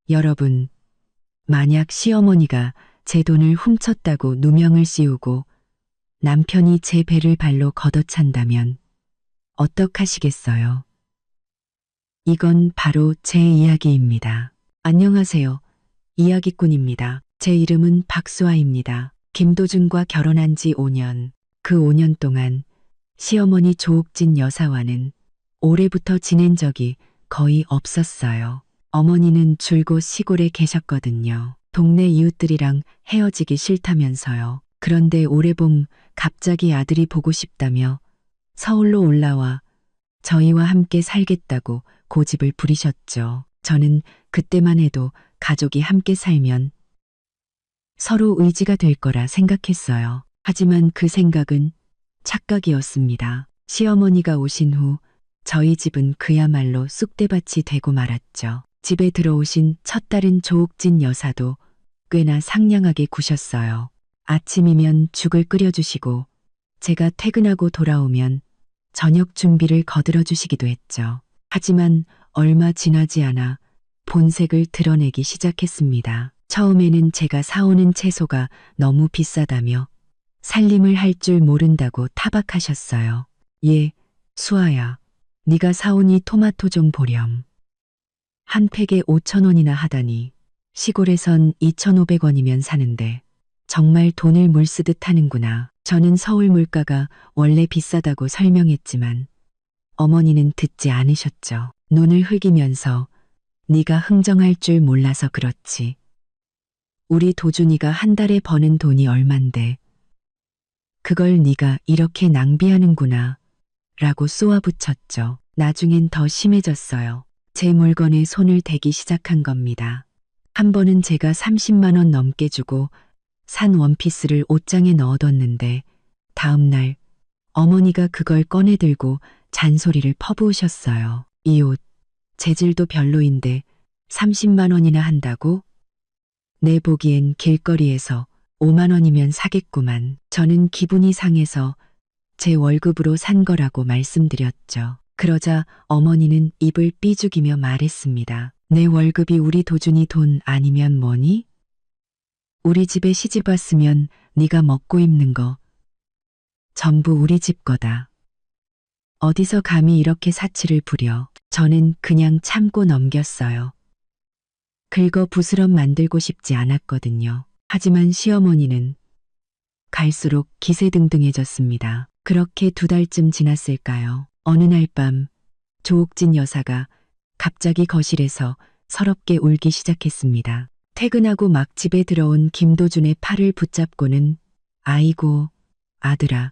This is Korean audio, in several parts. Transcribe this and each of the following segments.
여러분, 만약 시어머니가 제 돈을 훔쳤다고 누명을 씌우고 남편이 제 배를 발로 걷어찬다면 어떡하시겠어요? 이건 바로 제 이야기입니다. 안녕하세요. 이야기꾼입니다. 제 이름은 박수아입니다. 김도준과 결혼한 지 5년. 그 5년 동안 시어머니 조옥진 여사와는 올해부터 지낸 적이 거의 없었어요. 어머니는 줄곧 시골에 계셨거든요. 동네 이웃들이랑 헤어지기 싫다면서요. 그런데 올해 봄 갑자기 아들이 보고 싶다며 서울로 올라와 저희와 함께 살겠다고 고집을 부리셨죠. 저는 그때만 해도 가족이 함께 살면 서로 의지가 될 거라 생각했어요. 하지만 그 생각은 착각이었습니다. 시어머니가 오신 후 저희 집은 그야말로 쑥대밭이 되고 말았죠. 집에 들어오신 첫 딸인 조옥진 여사도 꽤나 상냥하게 구셨어요. 아침이면 죽을 끓여주시고 제가 퇴근하고 돌아오면 저녁 준비를 거들어 주시기도 했죠. 하지만 얼마 지나지 않아 본색을 드러내기 시작했습니다. 처음에는 제가 사오는 채소가 너무 비싸다며 살림을 할 줄 모른다고 타박하셨어요. 예, 수아야, 네가 사온 이 토마토 좀 보렴. 한 팩에 5,000원이나 하다니 시골에선 2,500원이면 사는데 정말 돈을 물 쓰듯 하는구나. 저는 서울 물가가 원래 비싸다고 설명했지만 어머니는 듣지 않으셨죠. 눈을 흘기면서 네가 흥정할 줄 몰라서 그렇지. 우리 도준이가 한 달에 버는 돈이 얼만데 그걸 네가 이렇게 낭비하는구나 라고 쏘아붙였죠. 나중엔 더 심해졌어요. 제 물건에 손을 대기 시작한 겁니다. 한 번은 제가 30만 원 넘게 주고 산 원피스를 옷장에 넣어뒀는데 다음 날 어머니가 그걸 꺼내들고 잔소리를 퍼부으셨어요. 이 옷 재질도 별로인데 30만 원이나 한다고? 내 보기엔 길거리에서 5만 원이면 사겠구만. 저는 기분이 상해서 제 월급으로 산 거라고 말씀드렸죠. 그러자 어머니는 입을 삐죽이며 말했습니다. 내 월급이 우리 도준이 돈 아니면 뭐니? 우리 집에 시집 왔으면 네가 먹고 입는 거 전부 우리 집 거다. 어디서 감히 이렇게 사치를 부려. 저는 그냥 참고 넘겼어요. 긁어 부스럼 만들고 싶지 않았거든요. 하지만 시어머니는 갈수록 기세등등해졌습니다. 그렇게 2달쯤 지났을까요? 어느 날 밤 조옥진 여사가 갑자기 거실에서 서럽게 울기 시작했습니다. 퇴근하고 막 집에 들어온 김도준의 팔을 붙잡고는 아이고 아들아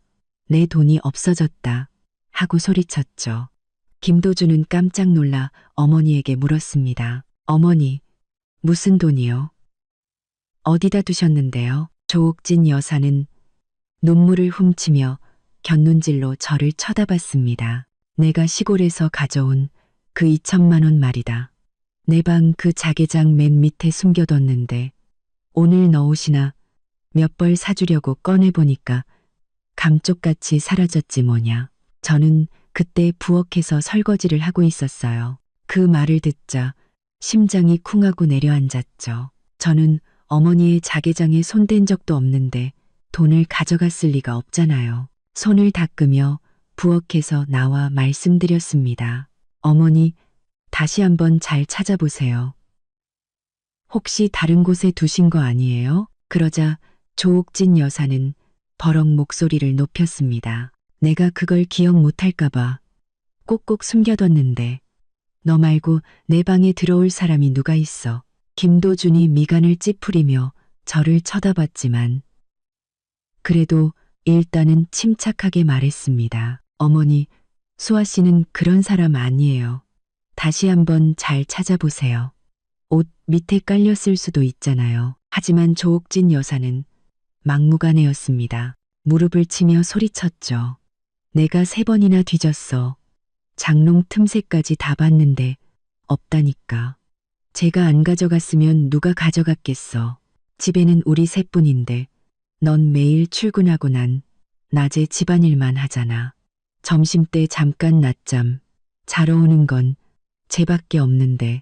내 돈이 없어졌다 하고 소리쳤죠. 김도준은 깜짝 놀라 어머니에게 물었습니다. 어머니 무슨 돈이요? 어디다 두셨는데요? 조옥진 여사는 눈물을 훔치며 곁눈질로 저를 쳐다봤습니다. 내가 시골에서 가져온 그 2천만 원 말이다. 내 방 그 자개장 맨 밑에 숨겨뒀는데 오늘 너 옷이나 몇 벌 사주려고 꺼내보니까 감쪽같이 사라졌지 뭐냐. 저는 그때 부엌에서 설거지를 하고 있었어요. 그 말을 듣자 심장이 쿵하고 내려앉았죠. 저는 어머니의 자개장에 손댄 적도 없는데 돈을 가져갔을 리가 없잖아요. 손을 닦으며 부엌에서 나와 말씀드렸습니다. 어머니, 다시 한번 잘 찾아보세요. 혹시 다른 곳에 두신 거 아니에요? 그러자 조옥진 여사는 버럭 목소리를 높였습니다. 내가 그걸 기억 못할까봐 꼭꼭 숨겨뒀는데 너 말고 내 방에 들어올 사람이 누가 있어. 김도준이 미간을 찌푸리며 저를 쳐다봤지만 그래도 일단은 침착하게 말했습니다. 어머니, 수아 씨는 그런 사람 아니에요. 다시 한번 잘 찾아보세요. 옷 밑에 깔렸을 수도 있잖아요. 하지만 조옥진 여사는 막무가내였습니다. 무릎을 치며 소리쳤죠. 내가 3번이나 뒤졌어. 장롱 틈새까지 다 봤는데 없다니까. 제가 안 가져갔으면 누가 가져갔겠어. 집에는 우리 셋뿐인데 넌 매일 출근하고 난 낮에 집안일만 하잖아. 점심때 잠깐 낮잠 자러 오는 건 쟤밖에 없는데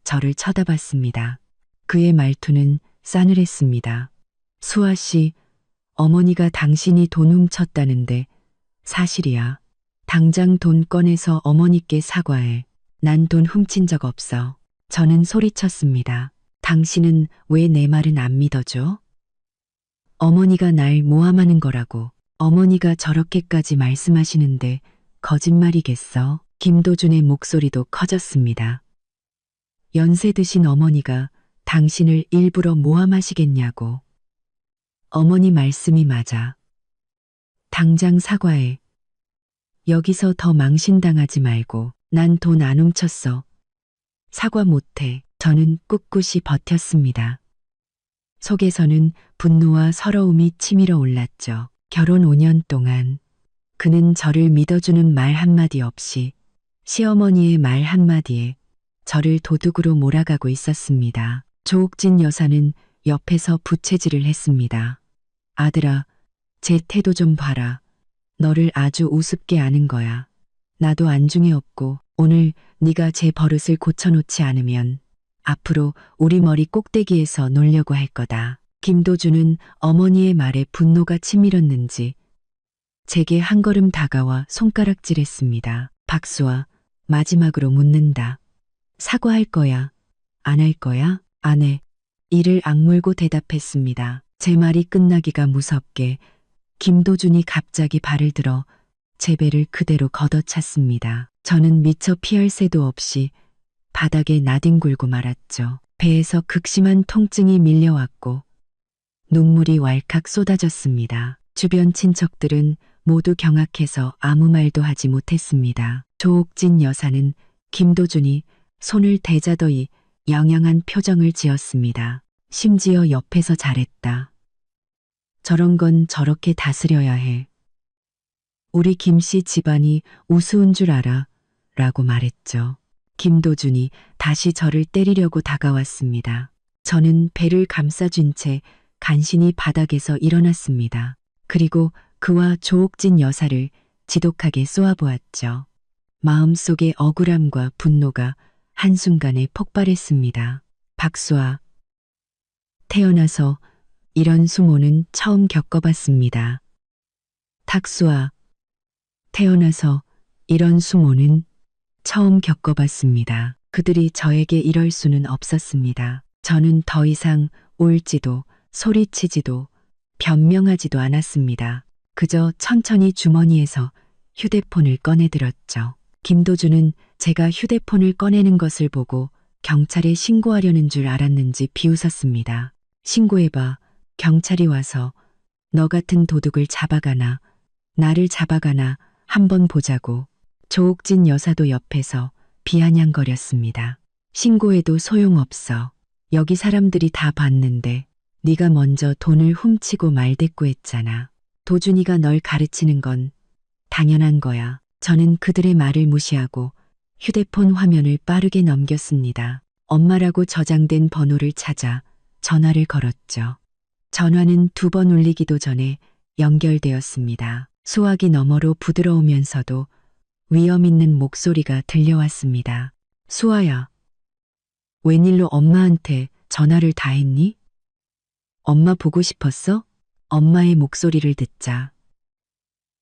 저를 쳐다봤습니다. 그의 말투는 싸늘했습니다. 수아 씨, 어머니가 당신이 돈 훔쳤다는데 사실이야. 당장 돈 꺼내서 어머니께 사과해. 난 돈 훔친 적 없어. 저는 소리쳤습니다. 당신은 왜 내 말은 안 믿어줘? 어머니가 날 모함하는 거라고. 어머니가 저렇게까지 말씀하시는데 거짓말이겠어? 김도준의 목소리도 커졌습니다. 연세 드신 어머니가 당신을 일부러 모함하시겠냐고. 어머니 말씀이 맞아. 당장 사과해. 여기서 더 망신당하지 말고. 난 돈 안 훔쳤어. 사과 못해. 저는 꿋꿋이 버텼습니다. 속에서는 분노와 서러움이 치밀어 올랐죠. 결혼 5년 동안 그는 저를 믿어주는 말 한마디 없이 시어머니의 말 한마디에 저를 도둑으로 몰아가고 있었습니다. 조옥진 여사는 옆에서 부채질을 했습니다. 아들아, 제 태도 좀 봐라. 너를 아주 우습게 아는 거야. 나도 안중에 없고 오늘 네가 제 버릇을 고쳐놓지 않으면 앞으로 우리 머리 꼭대기에서 놀려고 할 거다. 김도준은 어머니의 말에 분노가 치밀었는지 제게 한 걸음 다가와 손가락질했습니다. 박수아, 마지막으로 묻는다. 사과할 거야? 안 할 거야? 안 해. 이를 악물고 대답했습니다. 제 말이 끝나기가 무섭게 김도준이 갑자기 발을 들어 제 배를 그대로 걷어찼습니다. 저는 미처 피할 새도 없이 바닥에 나뒹굴고 말았죠. 배에서 극심한 통증이 밀려왔고 눈물이 왈칵 쏟아졌습니다. 주변 친척들은 모두 경악해서 아무 말도 하지 못했습니다. 조옥진 여사는 김도준이 손을 대자더이 양양한 표정을 지었습니다. 심지어 옆에서 잘했다. 저런 건 저렇게 다스려야 해. 우리 김씨 집안이 우스운 줄 알아 라고 말했죠. 김도준이 다시 저를 때리려고 다가왔습니다. 저는 배를 감싸쥔 채 간신히 바닥에서 일어났습니다. 그리고 그와 조옥진 여사를 지독하게 쏘아보았죠. 마음속의 억울함과 분노가 한순간에 폭발했습니다. 박수아, 태어나서 이런 수모는 처음 겪어봤습니다. 탁수아, 태어나서 이런 수모는 처음 겪어봤습니다. 그들이 저에게 이럴 수는 없었습니다. 저는 더 이상 울지도 소리치지도 변명하지도 않았습니다. 그저 천천히 주머니에서 휴대폰을 꺼내들었죠. 김도준은 제가 휴대폰을 꺼내는 것을 보고 경찰에 신고하려는 줄 알았는지 비웃었습니다. 신고해봐. 경찰이 와서 너 같은 도둑을 잡아가나 나를 잡아가나 한번 보자고. 조옥진 여사도 옆에서 비아냥거렸습니다. 신고해도 소용없어. 여기 사람들이 다 봤는데 네가 먼저 돈을 훔치고 말대꾸했잖아. 도준이가 널 가르치는 건 당연한 거야. 저는 그들의 말을 무시하고 휴대폰 화면을 빠르게 넘겼습니다. 엄마라고 저장된 번호를 찾아 전화를 걸었죠. 전화는 2번 울리기도 전에 연결되었습니다. 수화기 너머로 부드러우면서도 위험 있는 목소리가 들려왔습니다. 수아야, 웬일로 엄마한테 전화를 다 했니? 엄마 보고 싶었어? 엄마의 목소리를 듣자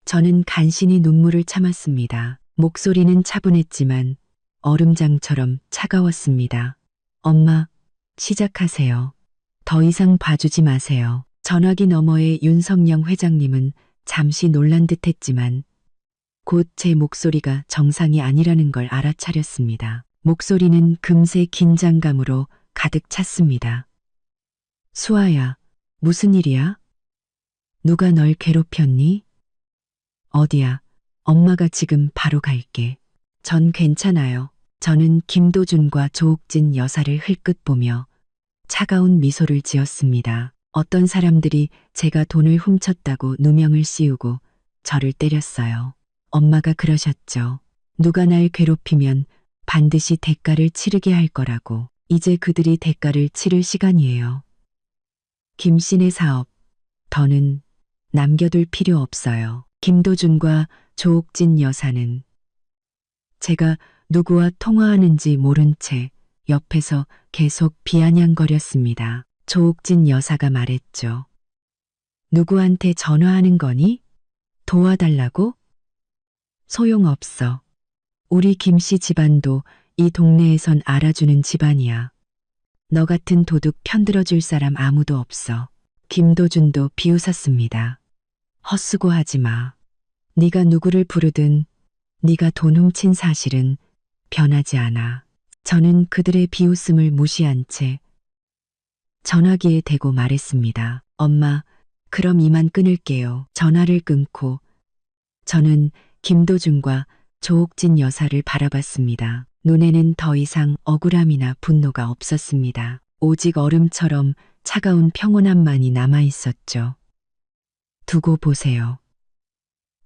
저는 간신히 눈물을 참았습니다. 목소리는 차분했지만 얼음장처럼 차가웠습니다. 엄마, 시작하세요. 더 이상 봐주지 마세요. 전화기 너머의 윤석영 회장님은 잠시 놀란 듯했지만 곧 제 목소리가 정상이 아니라는 걸 알아차렸습니다. 목소리는 금세 긴장감으로 가득 찼습니다. 수아야, 무슨 일이야? 누가 널 괴롭혔니? 어디야? 엄마가 지금 바로 갈게. 전 괜찮아요. 저는 김도준과 조옥진 여사를 흘끗 보며 차가운 미소를 지었습니다. 어떤 사람들이 제가 돈을 훔쳤다고 누명을 씌우고 저를 때렸어요. 엄마가 그러셨죠. 누가 날 괴롭히면 반드시 대가를 치르게 할 거라고. 이제 그들이 대가를 치를 시간이에요. 김씨네 사업, 더는 남겨둘 필요 없어요. 김도준과 조옥진 여사는 제가 누구와 통화하는지 모른 채 옆에서 계속 비아냥거렸습니다. 조옥진 여사가 말했죠. 누구한테 전화하는 거니? 도와달라고? 소용없어. 우리 김씨 집안도 이 동네에선 알아주는 집안이야. 너 같은 도둑 편들어줄 사람 아무도 없어. 김도준도 비웃었습니다. 헛수고하지 마. 네가 누구를 부르든 네가 돈 훔친 사실은 변하지 않아. 저는 그들의 비웃음을 무시한 채 전화기에 대고 말했습니다. 엄마, 그럼 이만 끊을게요. 전화를 끊고 저는 김도준과 조옥진 여사를 바라봤습니다. 눈에는 더 이상 억울함이나 분노가 없었습니다. 오직 얼음처럼 차가운 평온함만이 남아 있었죠. 두고 보세요.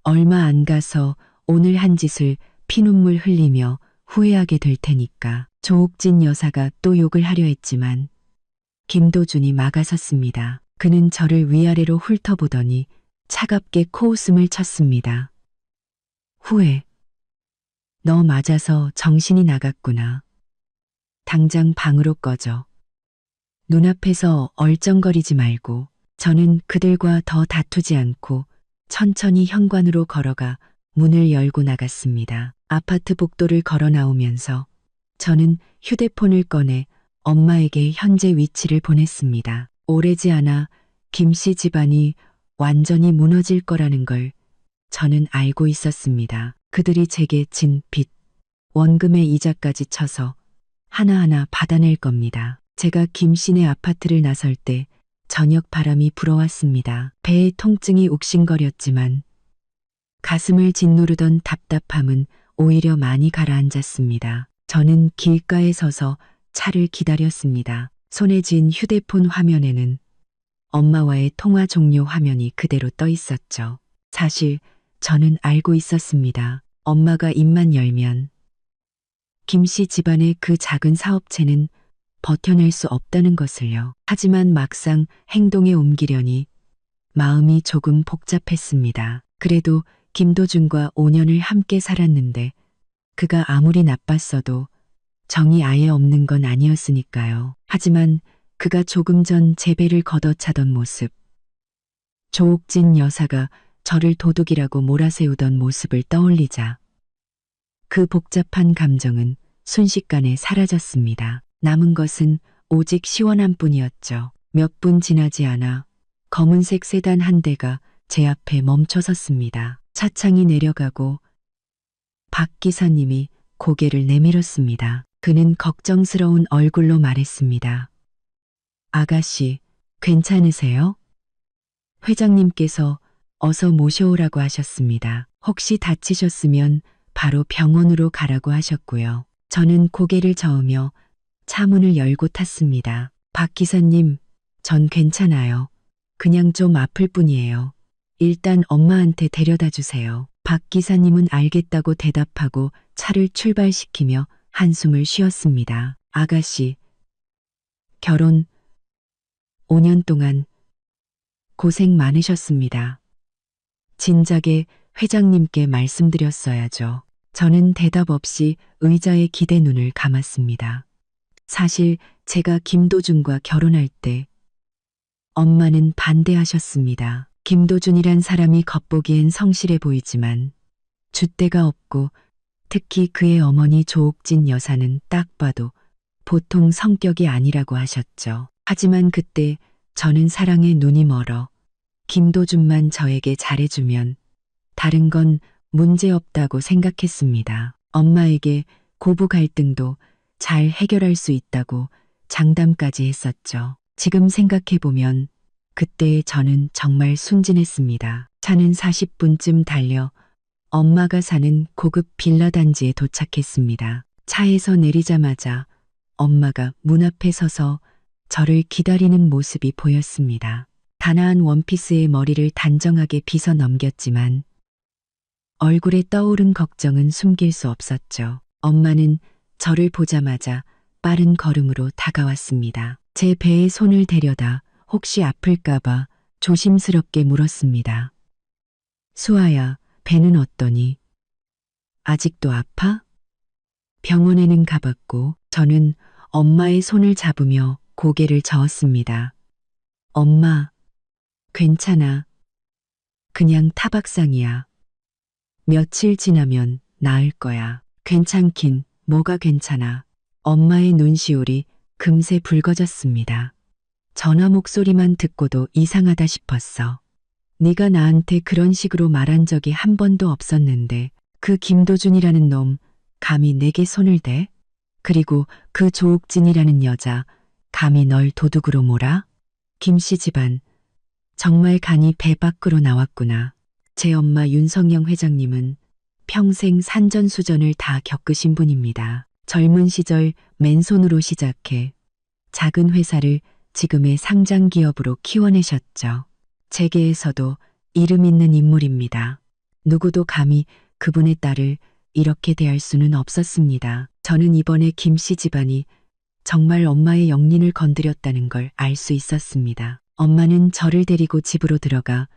얼마 안 가서 오늘 한 짓을 피눈물 흘리며 후회하게 될 테니까. 조옥진 여사가 또 욕을 하려 했지만 김도준이 막아섰습니다. 그는 저를 위아래로 훑어보더니 차갑게 코웃음을 쳤습니다. 후회. 너 맞아서 정신이 나갔구나. 당장 방으로 꺼져. 눈앞에서 얼쩡거리지 말고. 저는 그들과 더 다투지 않고 천천히 현관으로 걸어가 문을 열고 나갔습니다. 아파트 복도를 걸어 나오면서 저는 휴대폰을 꺼내 엄마에게 현재 위치를 보냈습니다. 오래지 않아 김씨 집안이 완전히 무너질 거라는 걸 저는 알고 있었습니다. 그들이 제게 진 빚, 원금의 이자까지 쳐서 하나하나 받아낼 겁니다. 제가 김씨네 아파트를 나설 때 저녁 바람이 불어왔습니다. 배에 통증이 욱신거렸지만 가슴을 짓누르던 답답함은 오히려 많이 가라앉았습니다. 저는 길가에 서서 차를 기다렸습니다. 손에 쥔 휴대폰 화면에는 엄마와의 통화 종료 화면이 그대로 떠 있었죠. 사실 저는 알고 있었습니다. 엄마가 입만 열면 김씨 집안의 그 작은 사업체는 버텨낼 수 없다는 것을요. 하지만 막상 행동에 옮기려니 마음이 조금 복잡했습니다. 그래도 김도준과 5년을 함께 살았는데 그가 아무리 나빴어도 정이 아예 없는 건 아니었으니까요. 하지만 그가 조금 전 제 배를 걷어차던 모습, 조옥진 여사가 저를 도둑이라고 몰아세우던 모습을 떠올리자 그 복잡한 감정은 순식간에 사라졌습니다. 남은 것은 오직 시원함뿐이었죠. 몇 분 지나지 않아 검은색 세단 한 대가 제 앞에 멈춰섰습니다. 차창이 내려가고 박 기사님이 고개를 내밀었습니다. 그는 걱정스러운 얼굴로 말했습니다. 아가씨, 괜찮으세요? 회장님께서 어서 모셔오라고 하셨습니다. 혹시 다치셨으면 바로 병원으로 가라고 하셨고요. 저는 고개를 저으며 차문을 열고 탔습니다. 박 기사님, 전 괜찮아요. 그냥 좀 아플 뿐이에요. 일단 엄마한테 데려다 주세요. 박 기사님은 알겠다고 대답하고 차를 출발시키며 한숨을 쉬었습니다. 아가씨, 결혼 5년 동안 고생 많으셨습니다. 진작에 회장님께 말씀드렸어야죠. 저는 대답 없이 의자에 기대 눈을 감았습니다. 사실 제가 김도준과 결혼할 때 엄마는 반대하셨습니다. 김도준이란 사람이 겉보기엔 성실해 보이지만 줏대가 없고 특히 그의 어머니 조옥진 여사는 딱 봐도 보통 성격이 아니라고 하셨죠. 하지만 그때 저는 사랑에 눈이 멀어 김도준만 저에게 잘해주면 다른 건 문제없다고 생각했습니다. 엄마에게 고부 갈등도 잘 해결할 수 있다고 장담까지 했었죠. 지금 생각해보면 그때의 저는 정말 순진했습니다. 차는 40분쯤 달려 엄마가 사는 고급 빌라 단지에 도착했습니다. 차에서 내리자마자 엄마가 문 앞에 서서 저를 기다리는 모습이 보였습니다. 단아한 원피스에 머리를 단정하게 빗어 넘겼지만 얼굴에 떠오른 걱정은 숨길 수 없었죠. 엄마는 저를 보자마자 빠른 걸음으로 다가왔습니다. 제 배에 손을 대려다 혹시 아플까봐 조심스럽게 물었습니다. 수아야, 배는 어떠니? 아직도 아파? 병원에는 가봤고 저는 엄마의 손을 잡으며 고개를 저었습니다. 엄마, 괜찮아. 그냥 타박상이야. 며칠 지나면 나을 거야. 괜찮긴 뭐가 괜찮아. 엄마의 눈시울이 금세 붉어졌습니다. 전화 목소리만 듣고도 이상하다 싶었어. 네가 나한테 그런 식으로 말한 적이 한 번도 없었는데 그 김도준이라는 놈 감히 내게 손을 대? 그리고 그 조옥진이라는 여자 감히 널 도둑으로 몰아? 김씨 집안 정말 간이 배 밖으로 나왔구나. 제 엄마 윤성영 회장님은 평생 산전수전을 다 겪으신 분입니다. 젊은 시절 맨손으로 시작해 작은 회사를 지금의 상장 기업으로 키워내셨죠. 재계에서도 이름 있는 인물입니다. 누구도 감히 그분의 딸을 이렇게 대할 수는 없었습니다. 저는 이번에 김씨 집안이 정말 엄마의 영린을 건드렸다는 걸 알 수 있었습니다. 엄마는 저를 데리고 집으로 들어가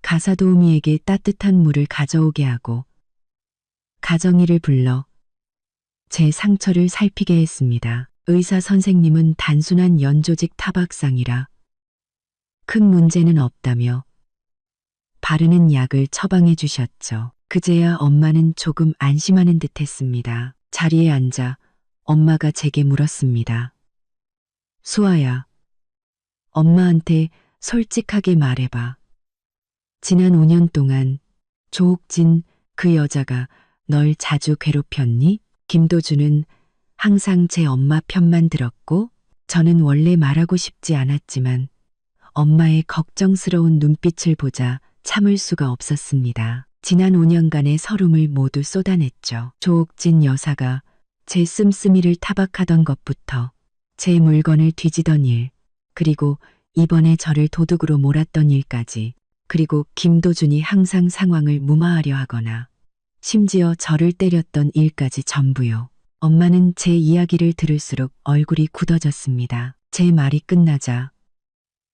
가사도우미에게 따뜻한 물을 가져오게 하고 가정의를 불러 제 상처를 살피게 했습니다. 의사 선생님은 단순한 연조직 타박상이라 큰 문제는 없다며 바르는 약을 처방해 주셨죠. 그제야 엄마는 조금 안심하는 듯 했습니다. 자리에 앉아 엄마가 제게 물었습니다. 수아야, 엄마한테 솔직하게 말해봐. 지난 5년 동안 조옥진 그 여자가 널 자주 괴롭혔니? 김도준은 항상 제 엄마 편만 들었고 저는 원래 말하고 싶지 않았지만 엄마의 걱정스러운 눈빛을 보자 참을 수가 없었습니다. 지난 5년간의 서름을 모두 쏟아냈죠. 조옥진 여사가 제 씀씀이를 타박하던 것부터 제 물건을 뒤지던 일, 그리고 이번에 저를 도둑으로 몰았던 일까지, 그리고 김도준이 항상 상황을 무마하려 하거나 심지어 저를 때렸던 일까지 전부요. 엄마는 제 이야기를 들을수록 얼굴이 굳어졌습니다. 제 말이 끝나자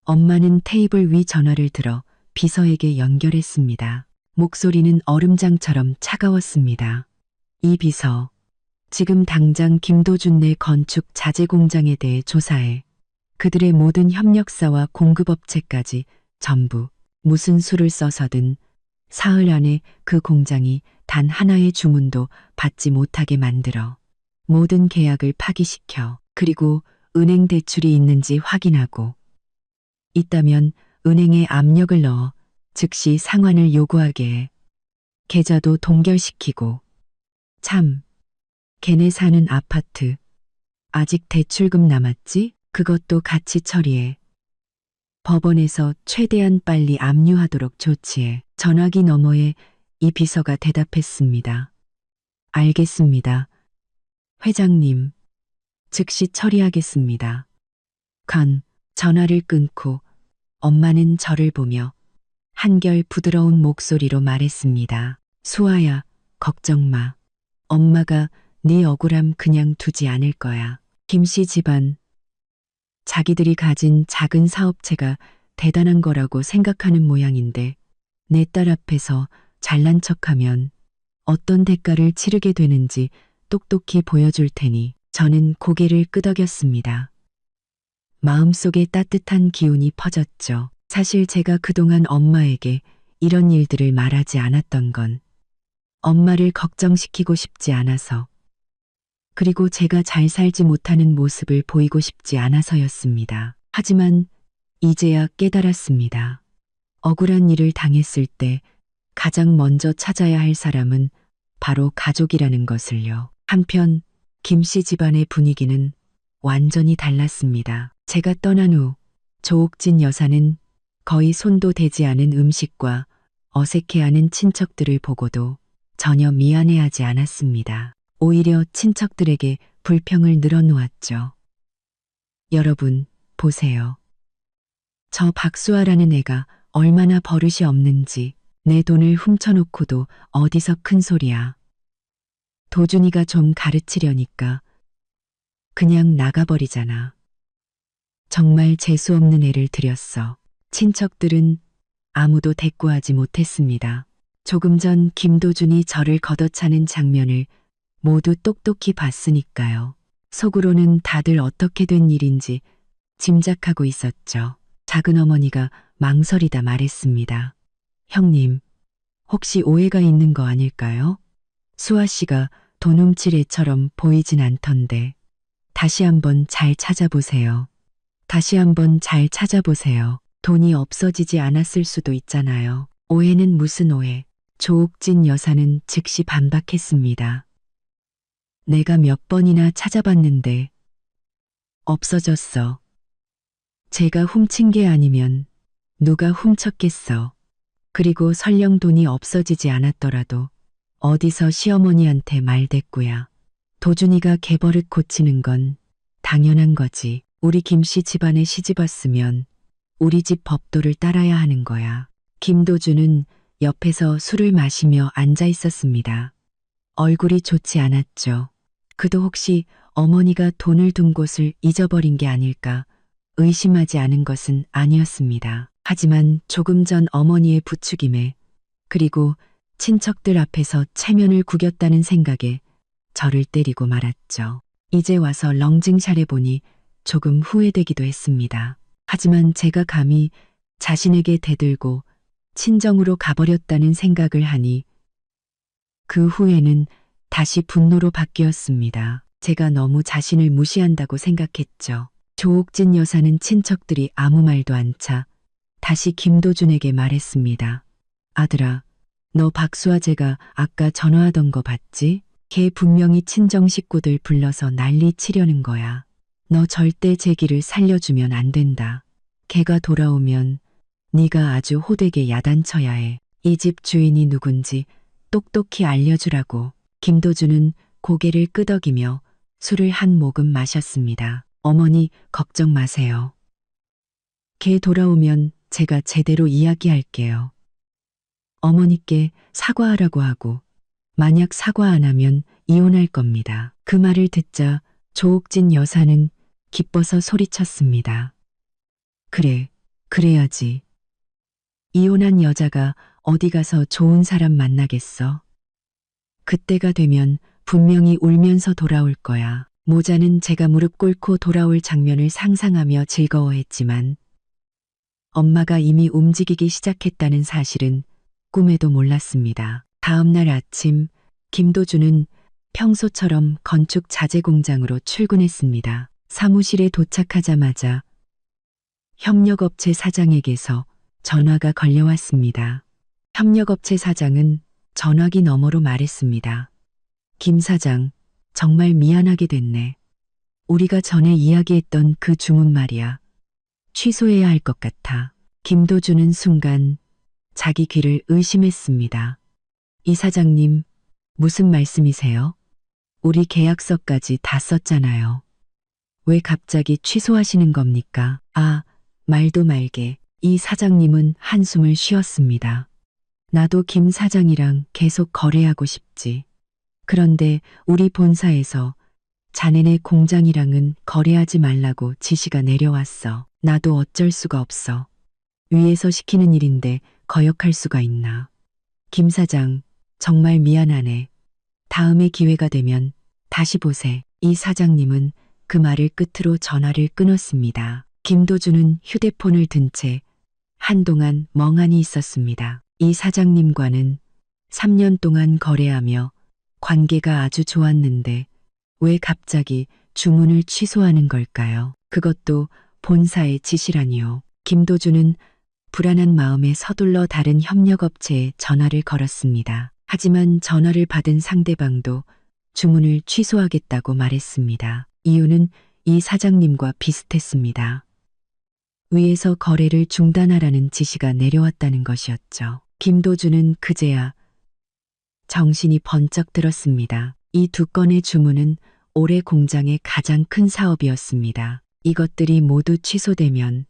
엄마는 테이블 위 전화를 들어 비서에게 연결했습니다. 목소리는 얼음장처럼 차가웠습니다. 이 비서, 지금 당장 김도준 내 건축 자재 공장에 대해 조사해. 그들의 모든 협력사와 공급업체까지 전부 무슨 수를 써서든 사흘 안에 그 공장이 단 하나의 주문도 받지 못하게 만들어 모든 계약을 파기시켜, 그리고 은행 대출이 있는지 확인하고 있다면 은행에 압력을 넣어 즉시 상환을 요구하게 해. 계좌도 동결시키고. 참, 걔네 사는 아파트 아직 대출금 남았지? 그것도 같이 처리해. 법원에서 최대한 빨리 압류하도록 조치해. 전화기 너머에 이 비서가 대답했습니다. 알겠습니다. 회장님, 즉시 처리하겠습니다. 전화를 끊고 엄마는 저를 보며 한결 부드러운 목소리로 말했습니다. 수아야, 걱정 마. 엄마가 네 억울함 그냥 두지 않을 거야. 김씨 집안, 자기들이 가진 작은 사업체가 대단한 거라고 생각하는 모양인데 내 딸 앞에서 잘난 척하면 어떤 대가를 치르게 되는지 똑똑히 보여줄 테니. 저는 고개를 끄덕였습니다. 마음속에 따뜻한 기운이 퍼졌죠. 사실 제가 그동안 엄마에게 이런 일들을 말하지 않았던 건 엄마를 걱정시키고 싶지 않아서, 그리고 제가 잘 살지 못하는 모습을 보이고 싶지 않아서였습니다. 하지만 이제야 깨달았습니다. 억울한 일을 당했을 때 가장 먼저 찾아야 할 사람은 바로 가족이라는 것을요. 한편 김씨 집안의 분위기는 완전히 달랐습니다. 제가 떠난 후 조옥진 여사는 거의 손도 대지 않은 음식과 어색해하는 친척들을 보고도 전혀 미안해하지 않았습니다. 오히려 친척들에게 불평을 늘어놓았죠. 여러분, 보세요. 저 박수아라는 애가 얼마나 버릇이 없는지. 내 돈을 훔쳐놓고도 어디서 큰 소리야. 도준이가 좀 가르치려니까 그냥 나가버리잖아. 정말 재수없는 애를 들였어. 친척들은 아무도 대꾸하지 못했습니다. 조금 전 김도준이 저를 걷어차는 장면을 모두 똑똑히 봤으니까요. 속으로는 다들 어떻게 된 일인지 짐작하고 있었죠. 작은 어머니가 망설이다 말했습니다. 형님, 혹시 오해가 있는 거 아닐까요? 수아 씨가 돈 훔칠 애처럼 보이진 않던데. 다시 한번 잘 찾아보세요. 다시 한번 잘 찾아보세요. 돈이 없어지지 않았을 수도 있잖아요. 오해는 무슨 오해? 조옥진 여사는 즉시 반박했습니다. 내가 몇 번이나 찾아봤는데 없어졌어. 제가 훔친 게 아니면 누가 훔쳤겠어. 그리고 설령 돈이 없어지지 않았더라도 어디서 시어머니한테 말댔구야. 도준이가 개버릇 고치는 건 당연한 거지. 우리 김씨 집안에 시집 왔으면 우리 집 법도를 따라야 하는 거야. 김도준은 옆에서 술을 마시며 앉아 있었습니다. 얼굴이 좋지 않았죠. 그도 혹시 어머니가 돈을 둔 곳을 잊어버린 게 아닐까 의심하지 않은 것은 아니었습니다. 하지만 조금 전 어머니의 부추김에 그리고 친척들 앞에서 체면을 구겼다는 생각에 저를 때리고 말았죠. 이제 와서 렁징샷 해보니 조금 후회되기도 했습니다. 하지만 제가 감히 자신에게 대들고 친정으로 가버렸다는 생각을 하니 그 후에는 다시 분노로 바뀌었습니다. 제가 너무 자신을 무시한다고 생각했죠. 조옥진 여사는 친척들이 아무 말도 않자 다시 김도준에게 말했습니다. 아들아, 너 박수아제가 아까 전화하던 거 봤지? 걔 분명히 친정 식구들 불러서 난리 치려는 거야. 너 절대 제 길을 살려주면 안 된다. 걔가 돌아오면 네가 아주 호되게 야단쳐야 해. 이 집 주인이 누군지 똑똑히 알려주라고. 김도준은 고개를 끄덕이며 술을 한 모금 마셨습니다. 어머니 걱정 마세요. 걔 돌아오면 제가 제대로 이야기할게요. 어머니께 사과하라고 하고 만약 사과 안 하면 이혼할 겁니다. 그 말을 듣자 조옥진 여사는 기뻐서 소리쳤습니다. 그래, 그래야지. 이혼한 여자가 어디 가서 좋은 사람 만나겠어? 그때가 되면 분명히 울면서 돌아올 거야. 모자는 제가 무릎 꿇고 돌아올 장면을 상상하며 즐거워했지만 엄마가 이미 움직이기 시작했다는 사실은 꿈에도 몰랐습니다. 다음 날 아침 김도준은 평소처럼 건축 자재 공장으로 출근했습니다. 사무실에 도착하자마자 협력업체 사장에게서 전화가 걸려왔습니다. 협력업체 사장은 전화기 너머로 말했습니다. 김 사장, 정말 미안하게 됐네. 우리가 전에 이야기했던 그 주문 말이야. 취소해야 할 것 같아. 김도준은 순간 자기 귀를 의심했습니다. 이 사장님, 무슨 말씀이세요? 우리 계약서까지 다 썼잖아요. 왜 갑자기 취소하시는 겁니까? 아, 말도 말게. 이 사장님은 한숨을 쉬었습니다. 나도 김 사장이랑 계속 거래하고 싶지. 그런데 우리 본사에서 자네네 공장이랑은 거래하지 말라고 지시가 내려왔어. 나도 어쩔 수가 없어. 위에서 시키는 일인데 거역할 수가 있나. 김 사장, 정말 미안하네. 다음에 기회가 되면 다시 보세. 이 사장님은 그 말을 끝으로 전화를 끊었습니다. 김도준은 휴대폰을 든 채 한동안 멍하니 있었습니다. 이 사장님과는 3년 동안 거래하며 관계가 아주 좋았는데 왜 갑자기 주문을 취소하는 걸까요? 그것도 본사의 지시라니요. 김도준은 불안한 마음에 서둘러 다른 협력업체에 전화를 걸었습니다. 하지만 전화를 받은 상대방도 주문을 취소하겠다고 말했습니다. 이유는 이 사장님과 비슷했습니다. 위에서 거래를 중단하라는 지시가 내려왔다는 것이었죠. 김도준은 그제야 정신이 번쩍 들었습니다. 이 두 건의 주문은 올해 공장의 가장 큰 사업이었습니다. 이것들이 모두 취소되면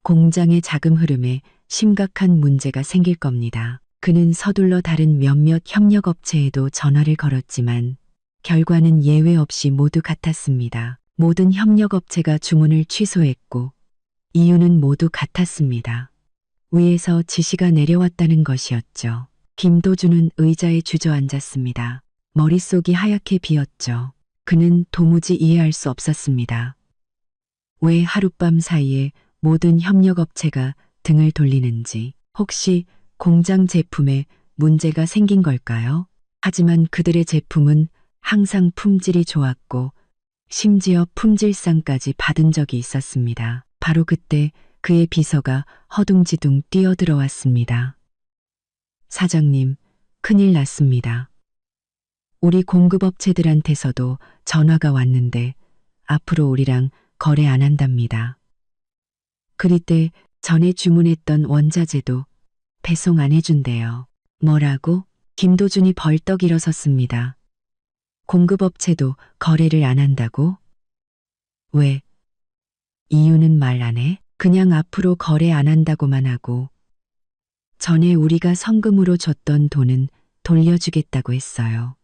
공장의 자금 흐름에 심각한 문제가 생길 겁니다. 그는 서둘러 다른 몇몇 협력업체에도 전화를 걸었지만 결과는 예외 없이 모두 같았습니다. 모든 협력업체가 주문을 취소했고 이유는 모두 같았습니다. 위에서 지시가 내려왔다는 것이었죠. 김도준은 의자에 주저앉았습니다. 머릿속이 하얗게 비었죠. 그는 도무지 이해할 수 없었습니다. 왜 하룻밤 사이에 모든 협력업체가 등을 돌리는지, 혹시 공장 제품에 문제가 생긴 걸까요? 하지만 그들의 제품은 항상 품질이 좋았고 심지어 품질상까지 받은 적이 있었습니다. 바로 그때 그의 비서가 허둥지둥 뛰어들어왔습니다. 사장님, 큰일 났습니다. 우리 공급업체들한테서도 전화가 왔는데 앞으로 우리랑 거래 안 한답니다. 그리 때 전에 주문했던 원자재도 배송 안 해준대요. 뭐라고? 김도준이 벌떡 일어섰습니다. 공급업체도 거래를 안 한다고? 왜? 이유는 말 안 해? 그냥 앞으로 거래 안 한다고만 하고 전에 우리가 성금으로 줬던 돈은 돌려주겠다고 했어요.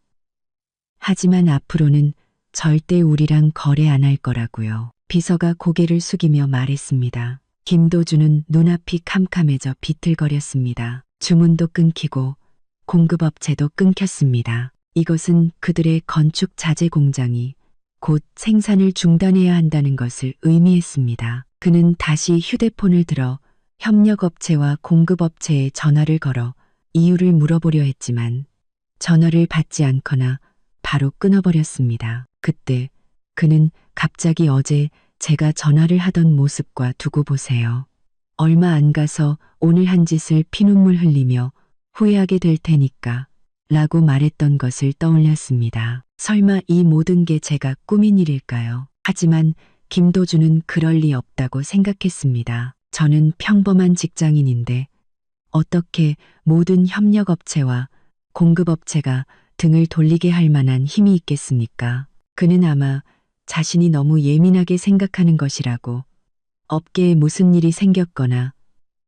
하지만 앞으로는 절대 우리랑 거래 안 할 거라고요. 비서가 고개를 숙이며 말했습니다. 김도준은 눈앞이 캄캄해져 비틀거렸습니다. 주문도 끊기고 공급업체도 끊겼습니다. 이것은 그들의 건축 자재 공장이 곧 생산을 중단해야 한다는 것을 의미했습니다. 그는 다시 휴대폰을 들어 협력업체와 공급업체에 전화를 걸어 이유를 물어보려 했지만 전화를 받지 않거나 바로 끊어버렸습니다. 그때 그는 갑자기 어제 제가 전화를 하던 모습과 두고 보세요. 얼마 안 가서 오늘 한 짓을 피눈물 흘리며 후회하게 될 테니까 라고 말했던 것을 떠올렸습니다. 설마 이 모든 게 제가 꾸민 일일까요? 하지만 김도준은 그럴 리 없다고 생각했습니다. 저는 평범한 직장인인데 어떻게 모든 협력업체와 공급업체가 등을 돌리게 할 만한 힘이 있겠습니까? 그는 아마 자신이 너무 예민하게 생각하는 것이라고, 업계에 무슨 일이 생겼거나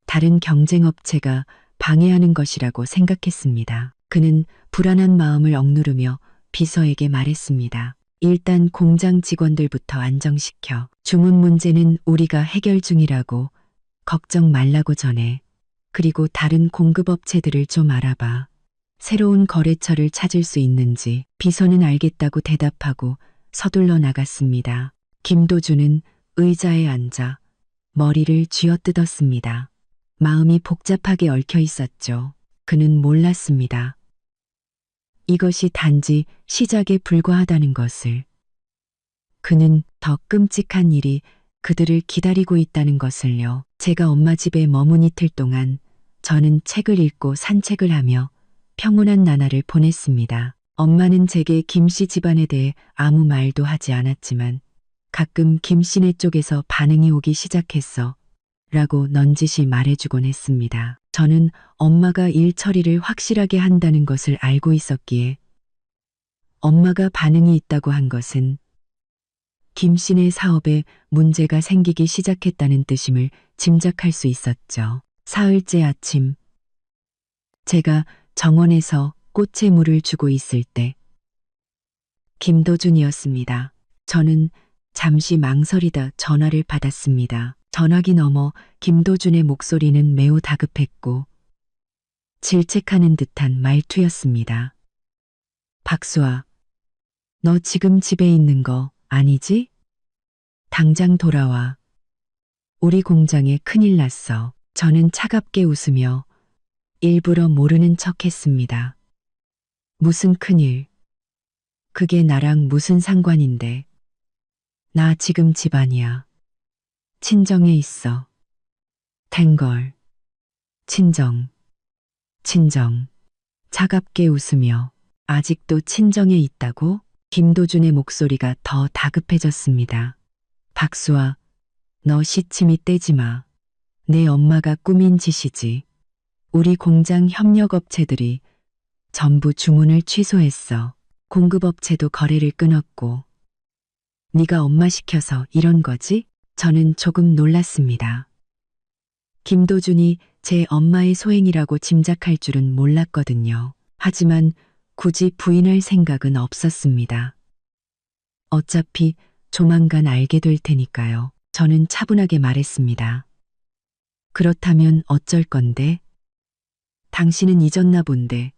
다른 경쟁업체가 방해하는 것이라고 생각했습니다. 그는 불안한 마음을 억누르며 비서에게 말했습니다. 일단 공장 직원들부터 안정시켜. 주문 문제는 우리가 해결 중이라고 걱정 말라고 전해. 그리고 다른 공급업체들을 좀 알아봐. 새로운 거래처를 찾을 수 있는지. 비서는 알겠다고 대답하고 서둘러 나갔습니다. 김도준은 의자에 앉아 머리를 쥐어뜯었습니다. 마음이 복잡하게 얽혀 있었죠. 그는 몰랐습니다. 이것이 단지 시작에 불과하다는 것을. 그는 더 끔찍한 일이 그들을 기다리고 있다는 것을요. 제가 엄마 집에 머문 이틀 동안 저는 책을 읽고 산책을 하며 평온한 나날을 보냈습니다. 엄마는 제게 김씨 집안에 대해 아무 말도 하지 않았지만 가끔 김씨네 쪽에서 반응이 오기 시작했어 라고 넌지시 말해주곤 했습니다. 저는 엄마가 일 처리를 확실하게 한다는 것을 알고 있었기에 엄마가 반응이 있다고 한 것은 김씨네 사업에 문제가 생기기 시작했다는 뜻임을 짐작할 수 있었죠. 사흘째 아침, 제가 정원에서 꽃에 물을 주고 있을 때 김도준이었습니다. 저는 잠시 망설이다 전화를 받았습니다. 전화기 너머 김도준의 목소리는 매우 다급했고 질책하는 듯한 말투였습니다. 박수아, 너 지금 집에 있는 거 아니지? 당장 돌아와. 우리 공장에 큰일 났어. 저는 차갑게 웃으며 일부러 모르는 척 했습니다. 무슨 큰일? 그게 나랑 무슨 상관인데? 나 지금 집안이야. 친정에 있어. 탱걸. 친정. 친정. 차갑게 웃으며 아직도 친정에 있다고? 김도준의 목소리가 더 다급해졌습니다. 박수아, 너 시치미 떼지 마. 내 엄마가 꾸민 짓이지. 우리 공장 협력업체들이 전부 주문을 취소했어. 공급업체도 거래를 끊었고. 네가 엄마 시켜서 이런 거지? 저는 조금 놀랐습니다. 김도준이 제 엄마의 소행이라고 짐작할 줄은 몰랐거든요. 하지만 굳이 부인할 생각은 없었습니다. 어차피 조만간 알게 될 테니까요. 저는 차분하게 말했습니다. 그렇다면 어쩔 건데? 당신은 잊었나 본데.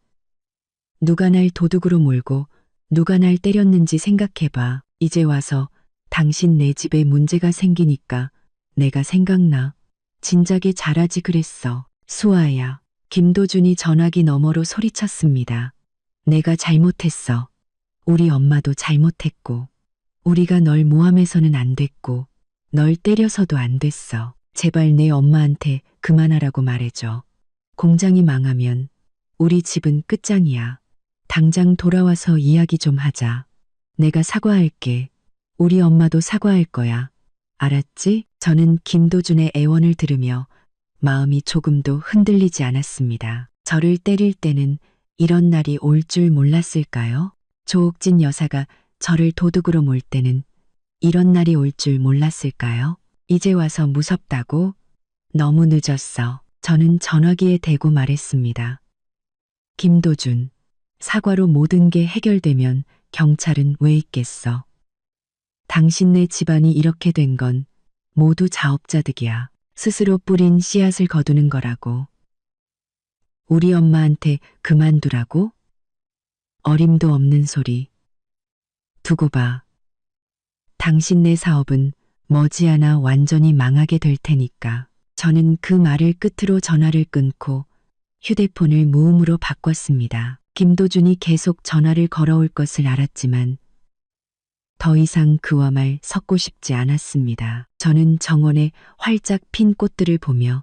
누가 날 도둑으로 몰고 누가 날 때렸는지 생각해봐. 이제 와서 당신 내 집에 문제가 생기니까 내가 생각나. 진작에 잘하지 그랬어. 수아야. 김도준이 전화기 너머로 소리쳤습니다. 내가 잘못했어. 우리 엄마도 잘못했고. 우리가 널 모함해서는 안 됐고. 널 때려서도 안 됐어. 제발 내 엄마한테 그만하라고 말해줘. 공장이 망하면 우리 집은 끝장이야. 당장 돌아와서 이야기 좀 하자. 내가 사과할게. 우리 엄마도 사과할 거야. 알았지? 저는 김도준의 애원을 들으며 마음이 조금도 흔들리지 않았습니다. 저를 때릴 때는 이런 날이 올 줄 몰랐을까요? 조옥진 여사가 저를 도둑으로 몰 때는 이런 날이 올 줄 몰랐을까요? 이제 와서 무섭다고? 너무 늦었어. 저는 전화기에 대고 말했습니다. 김도준, 사과로 모든 게 해결되면 경찰은 왜 있겠어? 당신네 집안이 이렇게 된 건 모두 자업자득이야. 스스로 뿌린 씨앗을 거두는 거라고. 우리 엄마한테 그만두라고? 어림도 없는 소리. 두고 봐. 당신네 사업은 머지않아 완전히 망하게 될 테니까. 저는 그 말을 끝으로 전화를 끊고 휴대폰을 무음으로 바꿨습니다. 김도준이 계속 전화를 걸어올 것을 알았지만 더 이상 그와 말 섞고 싶지 않았습니다. 저는 정원에 활짝 핀 꽃들을 보며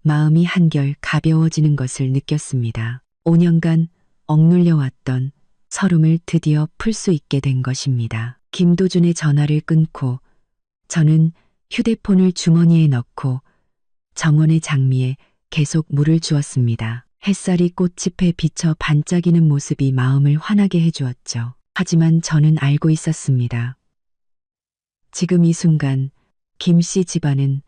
마음이 한결 가벼워지는 것을 느꼈습니다. 5년간 억눌려 왔던 서름을 드디어 풀 수 있게 된 것입니다. 김도준의 전화를 끊고 저는 휴대폰을 주머니에 넣고 정원의 장미에 계속 물을 주었습니다. 햇살이 꽃잎에 비쳐 반짝이는 모습이 마음을 환하게 해주었죠. 하지만 저는 알고 있었습니다. 지금 이 순간 김 씨 집안은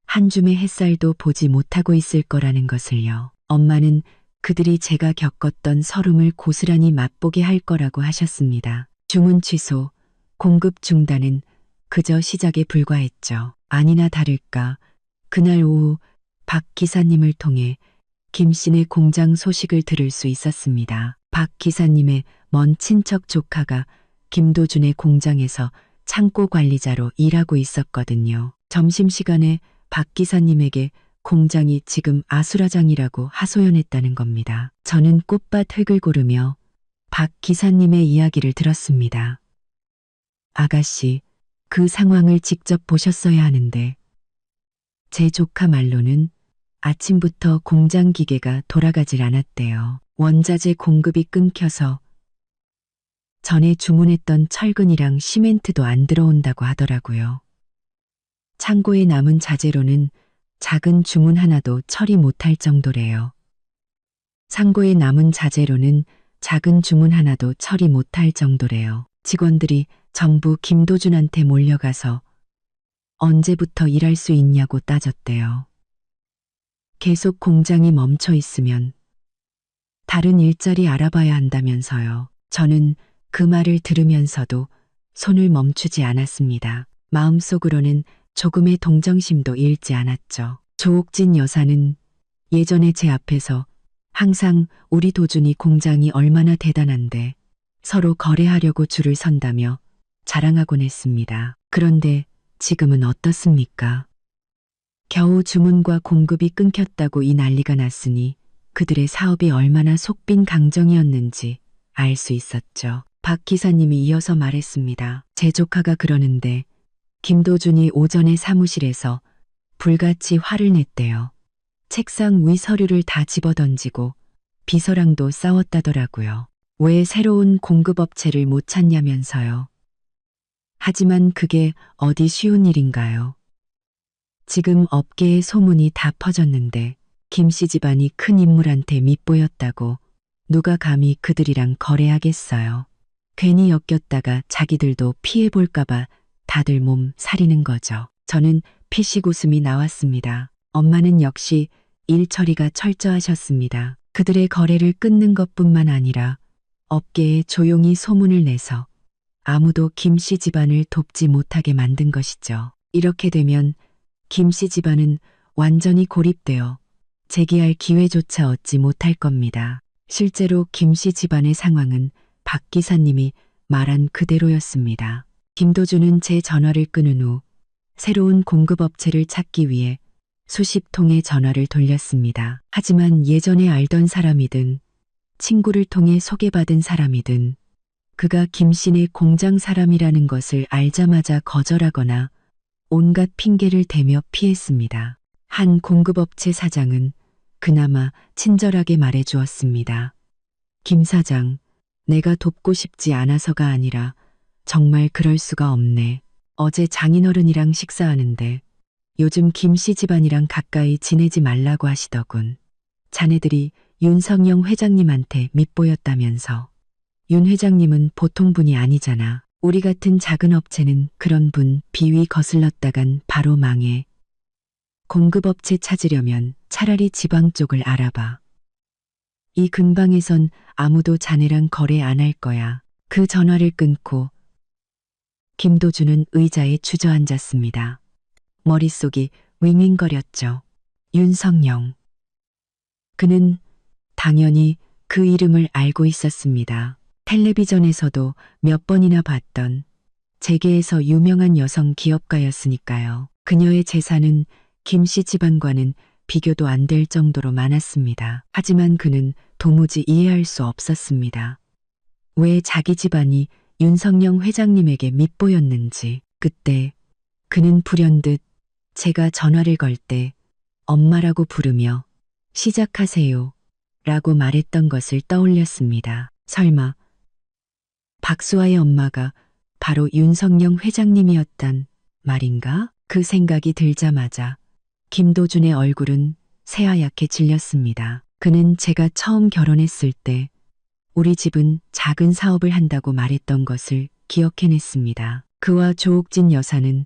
한 줌의 햇살도 보지 못하고 있을 거라는 것을요. 엄마는 그들이 제가 겪었던 서름을 고스란히 맛보게 할 거라고 하셨습니다. 주문 취소, 공급 중단은 그저 시작에 불과했죠. 아니나 다를까 그날 오후 박 기사님을 통해 김 씨네 공장 소식을 들을 수 있었습니다. 박 기사님의 먼 친척 조카가 김도준의 공장에서 창고 관리자로 일하고 있었거든요. 점심시간에 박 기사님에게 공장이 지금 아수라장이라고 하소연했다는 겁니다. 저는 꽃밭 흙을 고르며 박 기사님의 이야기를 들었습니다. 아가씨, 그 상황을 직접 보셨어야 하는데 제 조카 말로는 아침부터 공장 기계가 돌아가질 않았대요. 원자재 공급이 끊겨서 전에 주문했던 철근이랑 시멘트도 안 들어온다고 하더라고요. 창고에 남은 자재로는 작은 주문 하나도 처리 못할 정도래요. 창고에 남은 자재로는 작은 주문 하나도 처리 못할 정도래요. 직원들이 전부 김도준한테 몰려가서 언제부터 일할 수 있냐고 따졌대요. 계속 공장이 멈춰 있으면 다른 일자리 알아봐야 한다면서요. 저는 그 말을 들으면서도 손을 멈추지 않았습니다. 마음속으로는 조금의 동정심도 잃지 않았죠. 조옥진 여사는 예전에 제 앞에서 항상 우리 도준이 공장이 얼마나 대단한데 서로 거래하려고 줄을 선다며 자랑하곤 했습니다. 그런데 지금은 어떻습니까? 겨우 주문과 공급이 끊겼다고 이 난리가 났으니 그들의 사업이 얼마나 속빈 강정이었는지 알 수 있었죠. 박 기사님이 이어서 말했습니다. 제 조카가 그러는데 김도준이 오전에 사무실에서 불같이 화를 냈대요. 책상 위 서류를 다 집어던지고 비서랑도 싸웠다더라고요. 왜 새로운 공급업체를 못 찾냐면서요. 하지만 그게 어디 쉬운 일인가요? 지금 업계의 소문이 다 퍼졌는데 김씨 집안이 큰 인물한테 밉보였다고 누가 감히 그들이랑 거래하겠어요. 괜히 엮였다가 자기들도 피해볼까봐 다들 몸 사리는 거죠. 저는 피식 웃음이 나왔습니다. 엄마는 역시 일 처리가 철저하셨습니다. 그들의 거래를 끊는 것뿐만 아니라 업계에 조용히 소문을 내서 아무도 김씨 집안을 돕지 못하게 만든 것이죠. 이렇게 되면 김씨 집안은 완전히 고립되어 재기할 기회조차 얻지 못할 겁니다. 실제로 김씨 집안의 상황은 박 기사님이 말한 그대로였습니다. 김도준은 제 전화를 끊은 후 새로운 공급업체를 찾기 위해 수십 통의 전화를 돌렸습니다. 하지만 예전에 알던 사람이든 친구를 통해 소개받은 사람이든 그가 김씨네 공장 사람이라는 것을 알자마자 거절하거나 온갖 핑계를 대며 피했습니다. 한 공급업체 사장은 그나마 친절하게 말해 주었습니다. 김 사장, 내가 돕고 싶지 않아서가 아니라 정말 그럴 수가 없네. 어제 장인어른이랑 식사하는데 요즘 김씨 집안이랑 가까이 지내지 말라고 하시더군. 자네들이 윤석영 회장님한테 밑보였다면서. 윤 회장님은 보통 분이 아니잖아. 우리 같은 작은 업체는 그런 분 비위 거슬렀다간 바로 망해. 공급업체 찾으려면 차라리 지방 쪽을 알아봐. 이 근방에선 아무도 자네랑 거래 안 할 거야. 그 전화를 끊고 김도준은 의자에 주저앉았습니다. 머릿속이 윙윙거렸죠. 윤석영. 그는 당연히 그 이름을 알고 있었습니다. 텔레비전에서도 몇 번이나 봤던 재계에서 유명한 여성 기업가였으니까요. 그녀의 재산은 김씨 집안과는 비교도 안 될 정도로 많았습니다. 하지만 그는 도무지 이해할 수 없었습니다. 왜 자기 집안이 윤석영 회장님에게 밑보였는지. 그때 그는 불현듯 제가 전화를 걸 때 엄마라고 부르며 시작하세요 라고 말했던 것을 떠올렸습니다. 설마 박수아의 엄마가 바로 윤석영 회장님이었단 말인가? 그 생각이 들자마자 김도준의 얼굴은 새하얗게 질렸습니다. 그는 제가 처음 결혼했을 때 우리 집은 작은 사업을 한다고 말했던 것을 기억해냈습니다. 그와 조옥진 여사는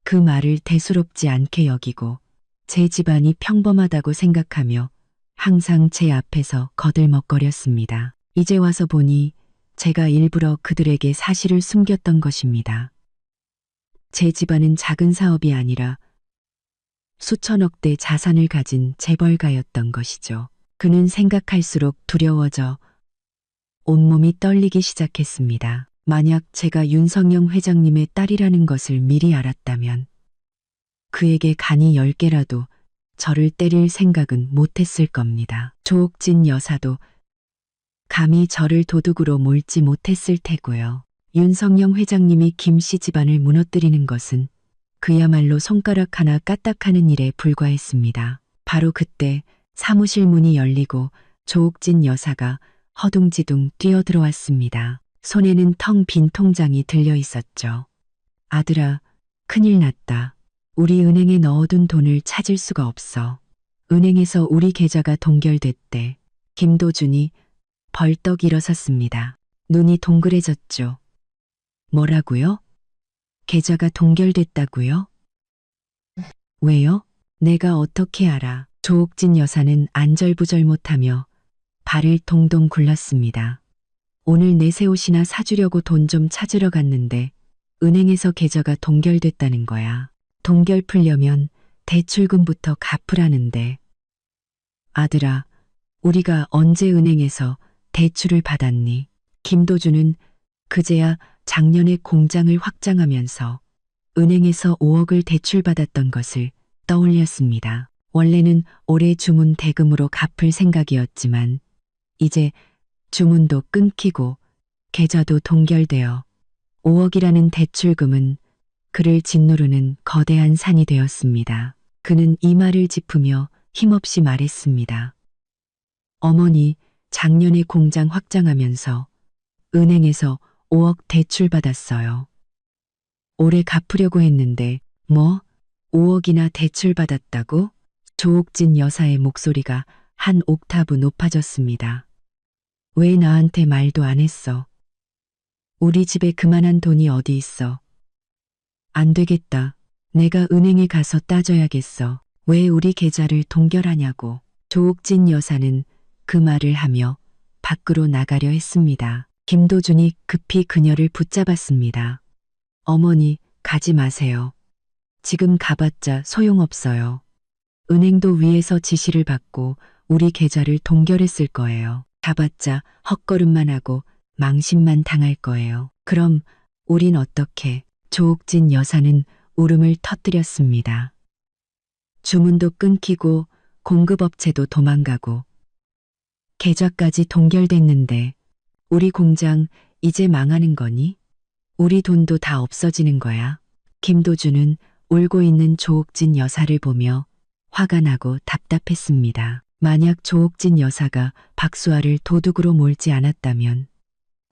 그 말을 대수롭지 않게 여기고 제 집안이 평범하다고 생각하며 항상 제 앞에서 거들먹거렸습니다. 이제 와서 보니 제가 일부러 그들에게 사실을 숨겼던 것입니다. 제 집안은 작은 사업이 아니라 수천억대 자산을 가진 재벌가였던 것이죠. 그는 생각할수록 두려워져 온몸이 떨리기 시작했습니다. 만약 제가 윤석영 회장님의 딸이라는 것을 미리 알았다면 그에게 간이 10개라도 저를 때릴 생각은 못했을 겁니다. 조옥진 여사도 감히 저를 도둑으로 몰지 못했을 테고요. 윤석영 회장님이 김씨 집안을 무너뜨리는 것은 그야말로 손가락 하나 까딱하는 일에 불과했습니다. 바로 그때 사무실 문이 열리고 조옥진 여사가 허둥지둥 뛰어들어왔습니다. 손에는 텅 빈 통장이 들려 있었죠. 아들아, 큰일 났다. 우리 은행에 넣어둔 돈을 찾을 수가 없어. 은행에서 우리 계좌가 동결됐대. 김도준이 벌떡 일어섰습니다. 눈이 동그래졌죠. 뭐라고요? 계좌가 동결됐다고요? 왜요? 내가 어떻게 알아? 조옥진 여사는 안절부절 못하며 발을 동동 굴렀습니다. 오늘 내 새 옷이나 사주려고 돈 좀 찾으러 갔는데 은행에서 계좌가 동결됐다는 거야. 동결 풀려면 대출금부터 갚으라는데. 아들아, 우리가 언제 은행에서 대출을 받았니? 김도준은 그제야 작년에 공장을 확장하면서 은행에서 5억을 대출받았던 것을 떠올렸습니다. 원래는 올해 주문 대금으로 갚을 생각이었지만 이제 주문도 끊기고 계좌도 동결되어 5억이라는 대출금은 그를 짓누르는 거대한 산이 되었습니다. 그는 이마를 짚으며 힘없이 말했습니다. 어머니, 작년에 공장 확장하면서 은행에서 5억 대출받았어요. 올해 갚으려고 했는데 뭐 5억이나 대출받았다고? 조옥진 여사의 목소리가 한 옥타브 높아졌습니다. 왜 나한테 말도 안 했어? 우리 집에 그만한 돈이 어디 있어? 안 되겠다. 내가 은행에 가서 따져야겠어. 왜 우리 계좌를 동결하냐고. 조옥진 여사는 그 말을 하며 밖으로 나가려 했습니다. 김도준이 급히 그녀를 붙잡았습니다. 어머니, 가지 마세요. 지금 가봤자 소용없어요. 은행도 위에서 지시를 받고 우리 계좌를 동결했을 거예요. 가봤자 헛걸음만 하고 망신만 당할 거예요. 그럼 우린 어떻게? 조옥진 여사는 울음을 터뜨렸습니다. 주문도 끊기고 공급업체도 도망가고 계좌까지 동결됐는데 우리 공장 이제 망하는 거니? 우리 돈도 다 없어지는 거야. 김도준은 울고 있는 조옥진 여사를 보며 화가 나고 답답했습니다. 만약 조옥진 여사가 박수아를 도둑으로 몰지 않았다면,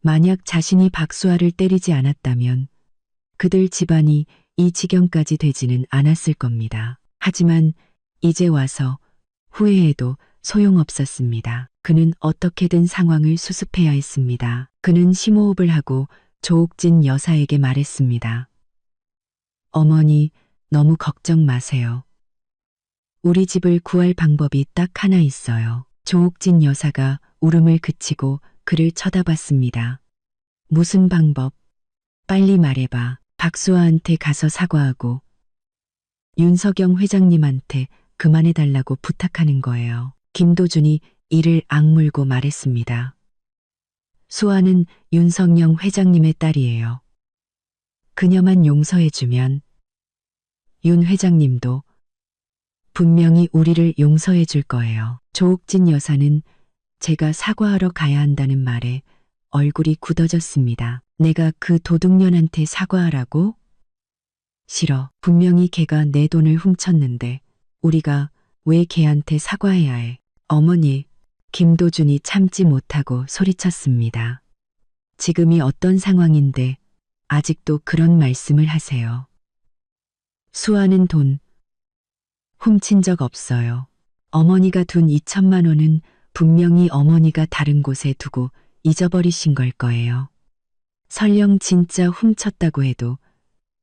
만약 자신이 박수아를 때리지 않았다면 그들 집안이 이 지경까지 되지는 않았을 겁니다. 하지만 이제 와서 후회해도 소용없었습니다. 그는 어떻게든 상황을 수습해야 했습니다. 그는 심호흡을 하고 조옥진 여사에게 말했습니다. 어머니, 너무 걱정 마세요. 우리 집을 구할 방법이 딱 하나 있어요. 조옥진 여사가 울음을 그치고 그를 쳐다봤습니다. 무슨 방법? 빨리 말해봐. 박수아한테 가서 사과하고 윤석영 회장님한테 그만해달라고 부탁하는 거예요. 김도준이 이를 악물고 말했습니다. 수아는 윤석영 회장님의 딸이에요. 그녀만 용서해주면 윤 회장님도 분명히 우리를 용서해 줄 거예요. 조옥진 여사는 제가 사과하러 가야 한다는 말에 얼굴이 굳어졌습니다. 내가 그 도둑년한테 사과하라고? 싫어. 분명히 걔가 내 돈을 훔쳤는데 우리가 왜 걔한테 사과해야 해? 어머니, 김도준이 참지 못하고 소리쳤습니다. 지금이 어떤 상황인데 아직도 그런 말씀을 하세요. 수아는 돈 훔친 적 없어요. 어머니가 둔 2천만 원은 분명히 어머니가 다른 곳에 두고 잊어버리신 걸 거예요. 설령 진짜 훔쳤다고 해도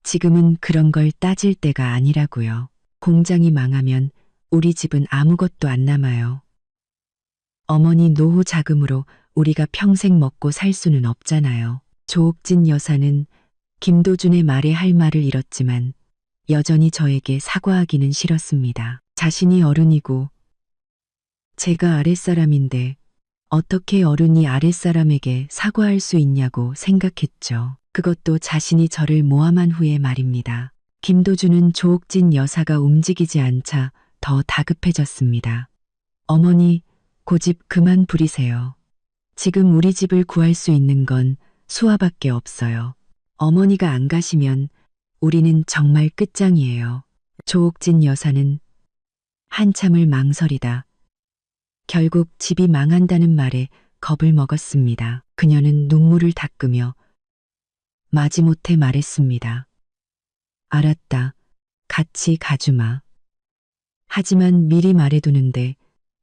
지금은 그런 걸 따질 때가 아니라고요. 공장이 망하면 우리 집은 아무것도 안 남아요. 어머니 노후 자금으로 우리가 평생 먹고 살 수는 없잖아요. 조옥진 여사는 김도준의 말에 할 말을 잃었지만 여전히 저에게 사과하기는 싫었습니다. 자신이 어른이고 제가 아랫사람인데 어떻게 어른이 아랫사람에게 사과할 수 있냐고 생각했죠. 그것도 자신이 저를 모함한 후에 말입니다. 김도준은 조옥진 여사가 움직이지 않자 더 다급해졌습니다. 어머니, 고집 그만 부리세요. 지금 우리 집을 구할 수 있는 건 수아밖에 없어요. 어머니가 안 가시면 우리는 정말 끝장이에요. 조옥진 여사는 한참을 망설이다 결국 집이 망한다는 말에 겁을 먹었습니다. 그녀는 눈물을 닦으며 마지못해 말했습니다. 알았다. 같이 가주마. 하지만 미리 말해두는데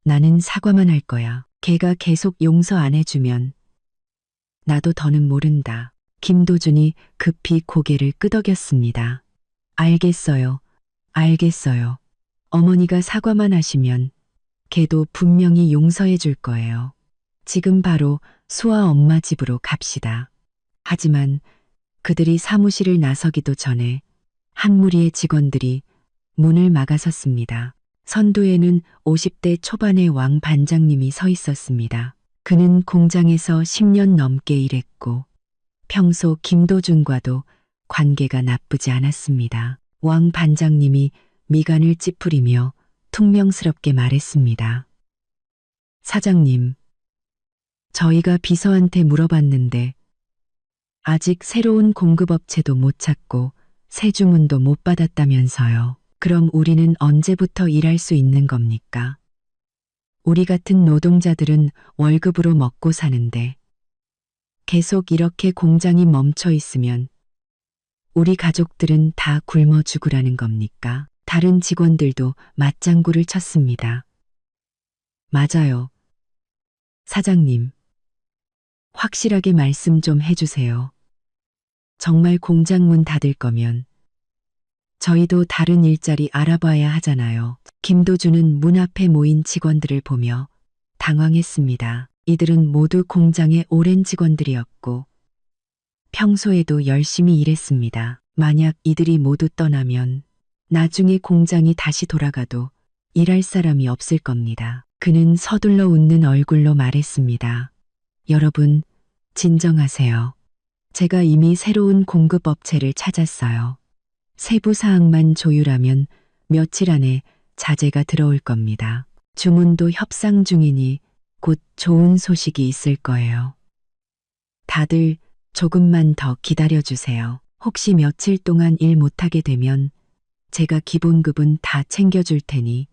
나는 사과만 할 거야. 걔가 계속 용서 안 해주면 나도 더는 모른다. 김도준이 급히 고개를 끄덕였습니다. 알겠어요. 알겠어요. 어머니가 사과만 하시면 걔도 분명히 용서해 줄 거예요. 지금 바로 수아 엄마 집으로 갑시다. 하지만 그들이 사무실을 나서기도 전에 한 무리의 직원들이 문을 막아섰습니다. 선두에는 50대 초반의 왕 반장님이 서 있었습니다. 그는 공장에서 10년 넘게 일했고 평소 김도준과도 관계가 나쁘지 않았습니다. 왕 반장님이 미간을 찌푸리며 퉁명스럽게 말했습니다. 사장님, 저희가 비서한테 물어봤는데 아직 새로운 공급업체도 못 찾고 새 주문도 못 받았다면서요. 그럼 우리는 언제부터 일할 수 있는 겁니까? 우리 같은 노동자들은 월급으로 먹고 사는데 계속 이렇게 공장이 멈춰 있으면 우리 가족들은 다 굶어 죽으라는 겁니까? 다른 직원들도 맞장구를 쳤습니다. 맞아요. 사장님, 확실하게 말씀 좀 해주세요. 정말 공장 문 닫을 거면 저희도 다른 일자리 알아봐야 하잖아요. 김도준은 문 앞에 모인 직원들을 보며 당황했습니다. 이들은 모두 공장의 오랜 직원들이었고 평소에도 열심히 일했습니다. 만약 이들이 모두 떠나면 나중에 공장이 다시 돌아가도 일할 사람이 없을 겁니다. 그는 서둘러 웃는 얼굴로 말했습니다. 여러분, 진정하세요. 제가 이미 새로운 공급업체를 찾았어요. 세부 사항만 조율하면 며칠 안에 자재가 들어올 겁니다. 주문도 협상 중이니 곧 좋은 소식이 있을 거예요. 다들 조금만 더 기다려주세요. 혹시 며칠 동안 일 못하게 되면 제가 기본급은 다 챙겨줄 테니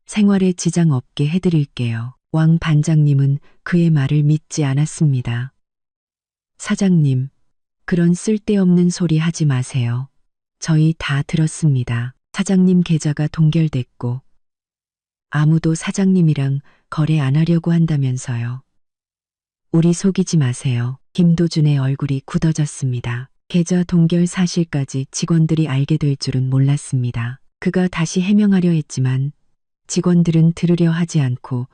생활에 지장 없게 해드릴게요. 왕 반장님은 그의 말을 믿지 않았습니다. 사장님, 그런 쓸데없는 소리 하지 마세요. 저희 다 들었습니다. 사장님 계좌가 동결됐고 아무도 사장님이랑 거래 안 하려고 한다면서요. 우리 속이지 마세요. 김도준의 얼굴이 굳어졌습니다. 계좌 동결 사실까지 직원들이 알게 될 줄은 몰랐습니다. 그가 다시 해명하려 했지만 직원들은 들으려 하지 않고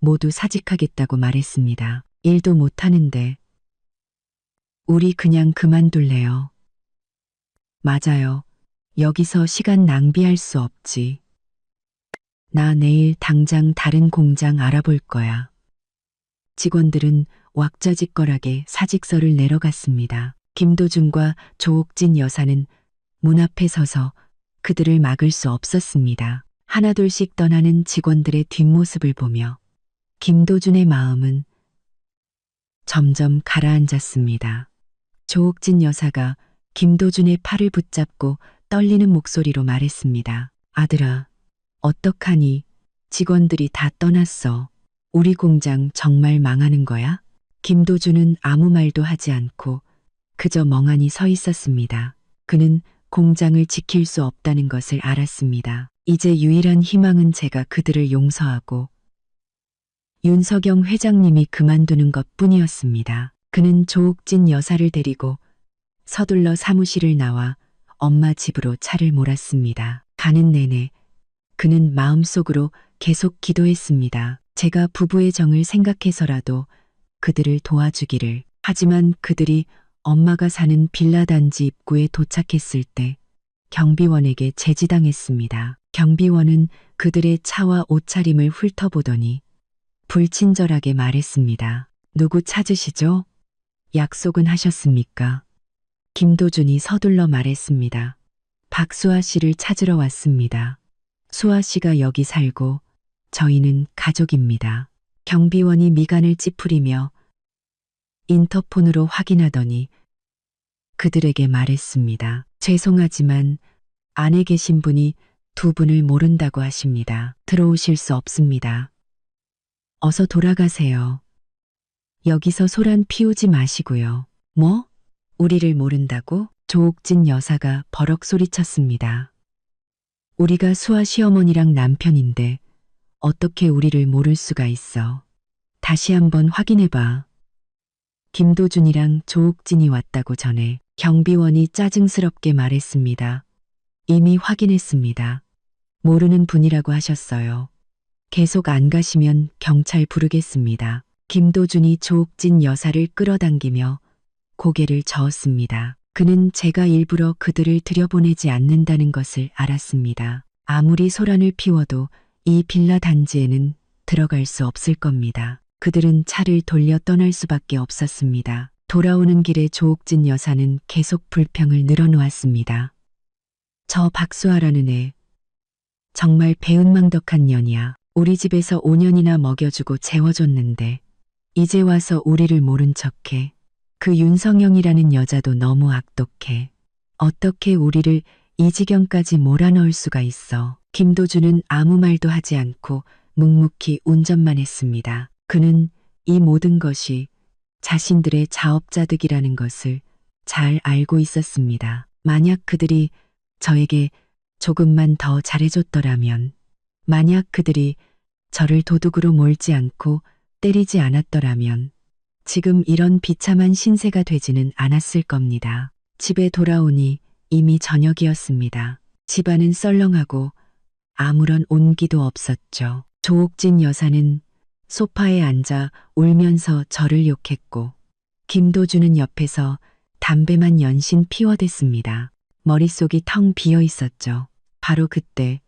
모두 사직하겠다고 말했습니다. 일도 못하는데 우리 그냥 그만둘래요. 맞아요. 여기서 시간 낭비할 수 없지. 나 내일 당장 다른 공장 알아볼 거야. 직원들은 왁자지껄하게 사직서를 내려갔습니다. 김도준과 조옥진 여사는 문 앞에 서서 그들을 막을 수 없었습니다. 하나둘씩 떠나는 직원들의 뒷모습을 보며 김도준의 마음은 점점 가라앉았습니다. 조옥진 여사가 김도준의 팔을 붙잡고 떨리는 목소리로 말했습니다. 아들아, 어떡하니? 직원들이 다 떠났어. 우리 공장 정말 망하는 거야? 김도준은 아무 말도 하지 않고 그저 멍하니 서 있었습니다. 그는 공장을 지킬 수 없다는 것을 알았습니다. 이제 유일한 희망은 제가 그들을 용서하고 윤석영 회장님이 그만두는 것 뿐이었습니다. 그는 조옥진 여사를 데리고 서둘러 사무실을 나와 엄마 집으로 차를 몰았습니다. 가는 내내 그는 마음속으로 계속 기도했습니다. 제가 부부의 정을 생각해서라도 그들을 도와주기를. 하지만 그들이 엄마가 사는 빌라 단지 입구에 도착했을 때 경비원에게 제지당했습니다. 경비원은 그들의 차와 옷차림을 훑어보더니 불친절하게 말했습니다. 누구 찾으시죠? 약속은 하셨습니까? 김도준이 서둘러 말했습니다. 박수아 씨를 찾으러 왔습니다. 수아 씨가 여기 살고 저희는 가족입니다. 경비원이 미간을 찌푸리며 인터폰으로 확인하더니 그들에게 말했습니다. 죄송하지만 안에 계신 분이 두 분을 모른다고 하십니다. 들어오실 수 없습니다. 어서 돌아가세요. 여기서 소란 피우지 마시고요. 뭐? 우리를 모른다고? 조옥진 여사가 버럭 소리쳤습니다. 우리가 수아 시어머니랑 남편인데 어떻게 우리를 모를 수가 있어. 다시 한번 확인해봐. 김도준이랑 조옥진이 왔다고 전해 경비원이 짜증스럽게 말했습니다. 이미 확인했습니다. 모르는 분이라고 하셨어요. 계속 안 가시면 경찰 부르겠습니다. 김도준이 조옥진 여사를 끌어당기며 고개를 저었습니다. 그는 제가 일부러 그들을 들여보내지 않는다는 것을 알았습니다. 아무리 소란을 피워도 이 빌라 단지에는 들어갈 수 없을 겁니다. 그들은 차를 돌려 떠날 수밖에 없었습니다. 돌아오는 길에 조옥진 여사는 계속 불평을 늘어놓았습니다. 저 박수아라는 애 정말 배은망덕한 년이야. 우리 집에서 5년이나 먹여주고 재워줬는데 이제 와서 우리를 모른 척해. 그 윤성영이라는 여자도 너무 악독해. 어떻게 우리를 이 지경까지 몰아넣을 수가 있어. 김도준은 아무 말도 하지 않고 묵묵히 운전만 했습니다. 그는 이 모든 것이 자신들의 자업자득이라는 것을 잘 알고 있었습니다. 만약 그들이 저에게 조금만 더 잘해줬더라면, 만약 그들이 저를 도둑으로 몰지 않고 때리지 않았더라면 지금 이런 비참한 신세가 되지는 않았을 겁니다. 집에 돌아오니 이미 저녁이었습니다. 집안은 썰렁하고 아무런 온기도 없었죠. 조옥진 여사는 소파에 앉아 울면서 저를 욕했고 김도준은 옆에서 담배만 연신 피워댔습니다. 머릿속이 텅 비어 있었죠. 바로 그때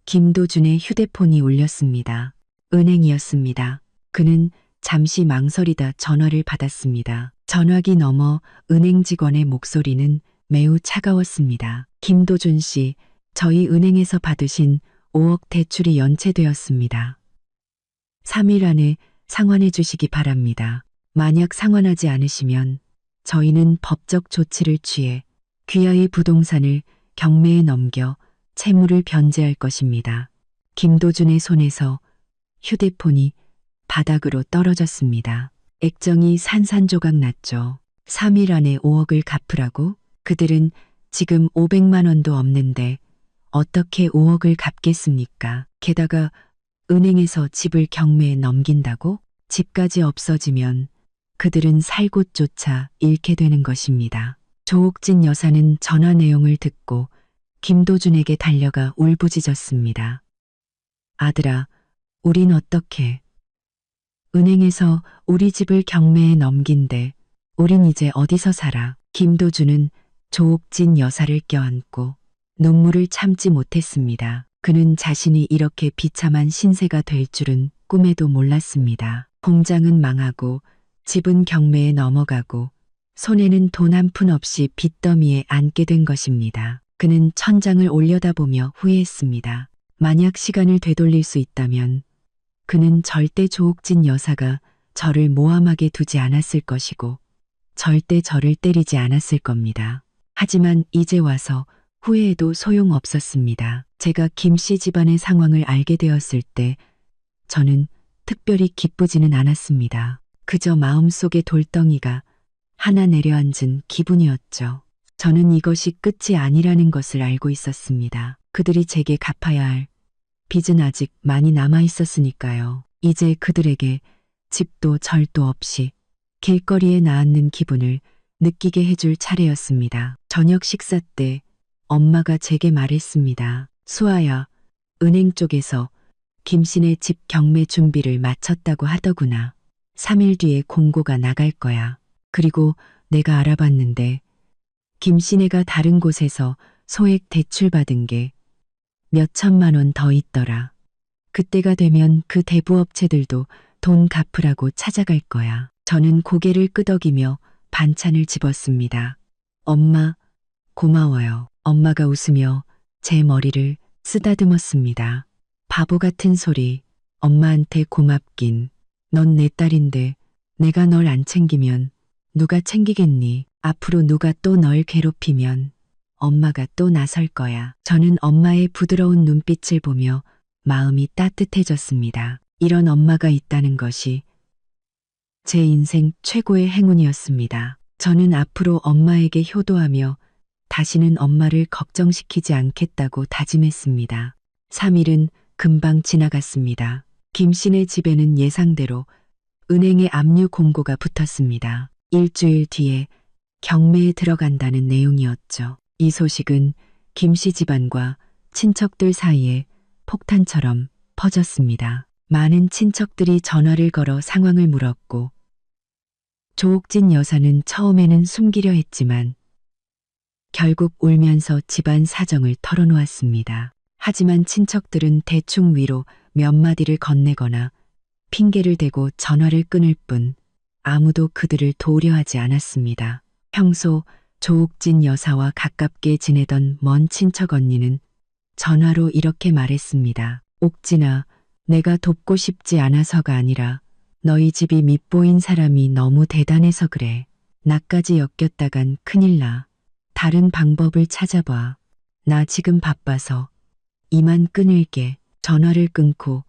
김도준의 휴대폰이 울렸습니다. 은행이었습니다. 그는 잠시 망설이다 전화를 받았습니다. 전화기 너머 은행 직원의 목소리는 매우 차가웠습니다. 김도준 씨, 저희 은행에서 받으신 5억 대출이 연체되었습니다. 3일 안에 상환해 주시기 바랍니다. 만약 상환하지 않으시면 저희는 법적 조치를 취해 귀하의 부동산을 경매에 넘겨 채무를 변제할 것입니다. 김도준의 손에서 휴대폰이 바닥으로 떨어졌습니다. 액정이 산산조각 났죠. 3일 안에 5억을 갚으라고? 그들은 지금 500만 원도 없는데 어떻게 5억을 갚겠습니까? 게다가 은행에서 집을 경매에 넘긴다고? 집까지 없어지면 그들은 살 곳조차 잃게 되는 것입니다. 조옥진 여사는 전화 내용을 듣고 김도준에게 달려가 울부짖었습니다. 아들아, 우린 어떻게? 은행에서 우리 집을 경매에 넘긴대. 우린 이제 어디서 살아? 김도준은 조옥진 여사를 껴안고 눈물을 참지 못했습니다. 그는 자신이 이렇게 비참한 신세가 될 줄은 꿈에도 몰랐습니다. 공장은 망하고 집은 경매에 넘어가고 손에는 돈 한 푼 없이 빚더미에 앉게 된 것입니다. 그는 천장을 올려다보며 후회했습니다. 만약 시간을 되돌릴 수 있다면 그는 절대 조옥진 여사가 저를 모함하게 두지 않았을 것이고 절대 저를 때리지 않았을 겁니다. 하지만 이제 와서 후회해도 소용없었습니다. 제가 김씨 집안의 상황을 알게 되었을 때 저는 특별히 기쁘지는 않았습니다. 그저 마음속에 돌덩이가 하나 내려앉은 기분이었죠. 저는 이것이 끝이 아니라는 것을 알고 있었습니다. 그들이 제게 갚아야 할 빚은 아직 많이 남아 있었으니까요. 이제 그들에게 집도 절도 없이 길거리에 나앉는 기분을 느끼게 해줄 차례였습니다. 저녁 식사 때 엄마가 제게 말했습니다. 수아야, 은행 쪽에서 김씨네 집 경매 준비를 마쳤다고 하더구나. 3일 뒤에 공고가 나갈 거야. 그리고 내가 알아봤는데 김씨네가 다른 곳에서 소액 대출 받은 게 몇 천만 원 더 있더라. 그때가 되면 그 대부업체들도 돈 갚으라고 찾아갈 거야. 저는 고개를 끄덕이며 반찬을 집었습니다. 엄마, 고마워요. 엄마가 웃으며 제 머리를 쓰다듬었습니다. 바보 같은 소리. 엄마한테 고맙긴. 넌 내 딸인데 내가 널 안 챙기면 누가 챙기겠니? 앞으로 누가 또 널 괴롭히면 엄마가 또 나설 거야. 저는 엄마의 부드러운 눈빛을 보며 마음이 따뜻해졌습니다. 이런 엄마가 있다는 것이 제 인생 최고의 행운이었습니다. 저는 앞으로 엄마에게 효도하며 다시는 엄마를 걱정시키지 않겠다고 다짐했습니다. 3일은 금방 지나갔습니다. 김씨네 집에는 예상대로 은행에 압류 공고가 붙었습니다. 일주일 뒤에 경매에 들어간다는 내용이었죠. 이 소식은 김씨 집안과 친척들 사이에 폭탄처럼 퍼졌습니다. 많은 친척들이 전화를 걸어 상황을 물었고 조옥진 여사는 처음에는 숨기려 했지만 결국 울면서 집안 사정을 털어놓았습니다. 하지만 친척들은 대충 위로 몇 마디를 건네거나 핑계를 대고 전화를 끊을 뿐 아무도 그들을 도우려 하지 않았습니다. 평소 조옥진 여사와 가깝게 지내던 먼 친척 언니는 전화로 이렇게 말했습니다. 옥진아, 내가 돕고 싶지 않아서가 아니라 너희 집이 밉보인 사람이 너무 대단해서 그래. 나까지 엮였다간 큰일 나. 다른 방법을 찾아봐. 나 지금 바빠서 이만 끊을게. 전화를 끊고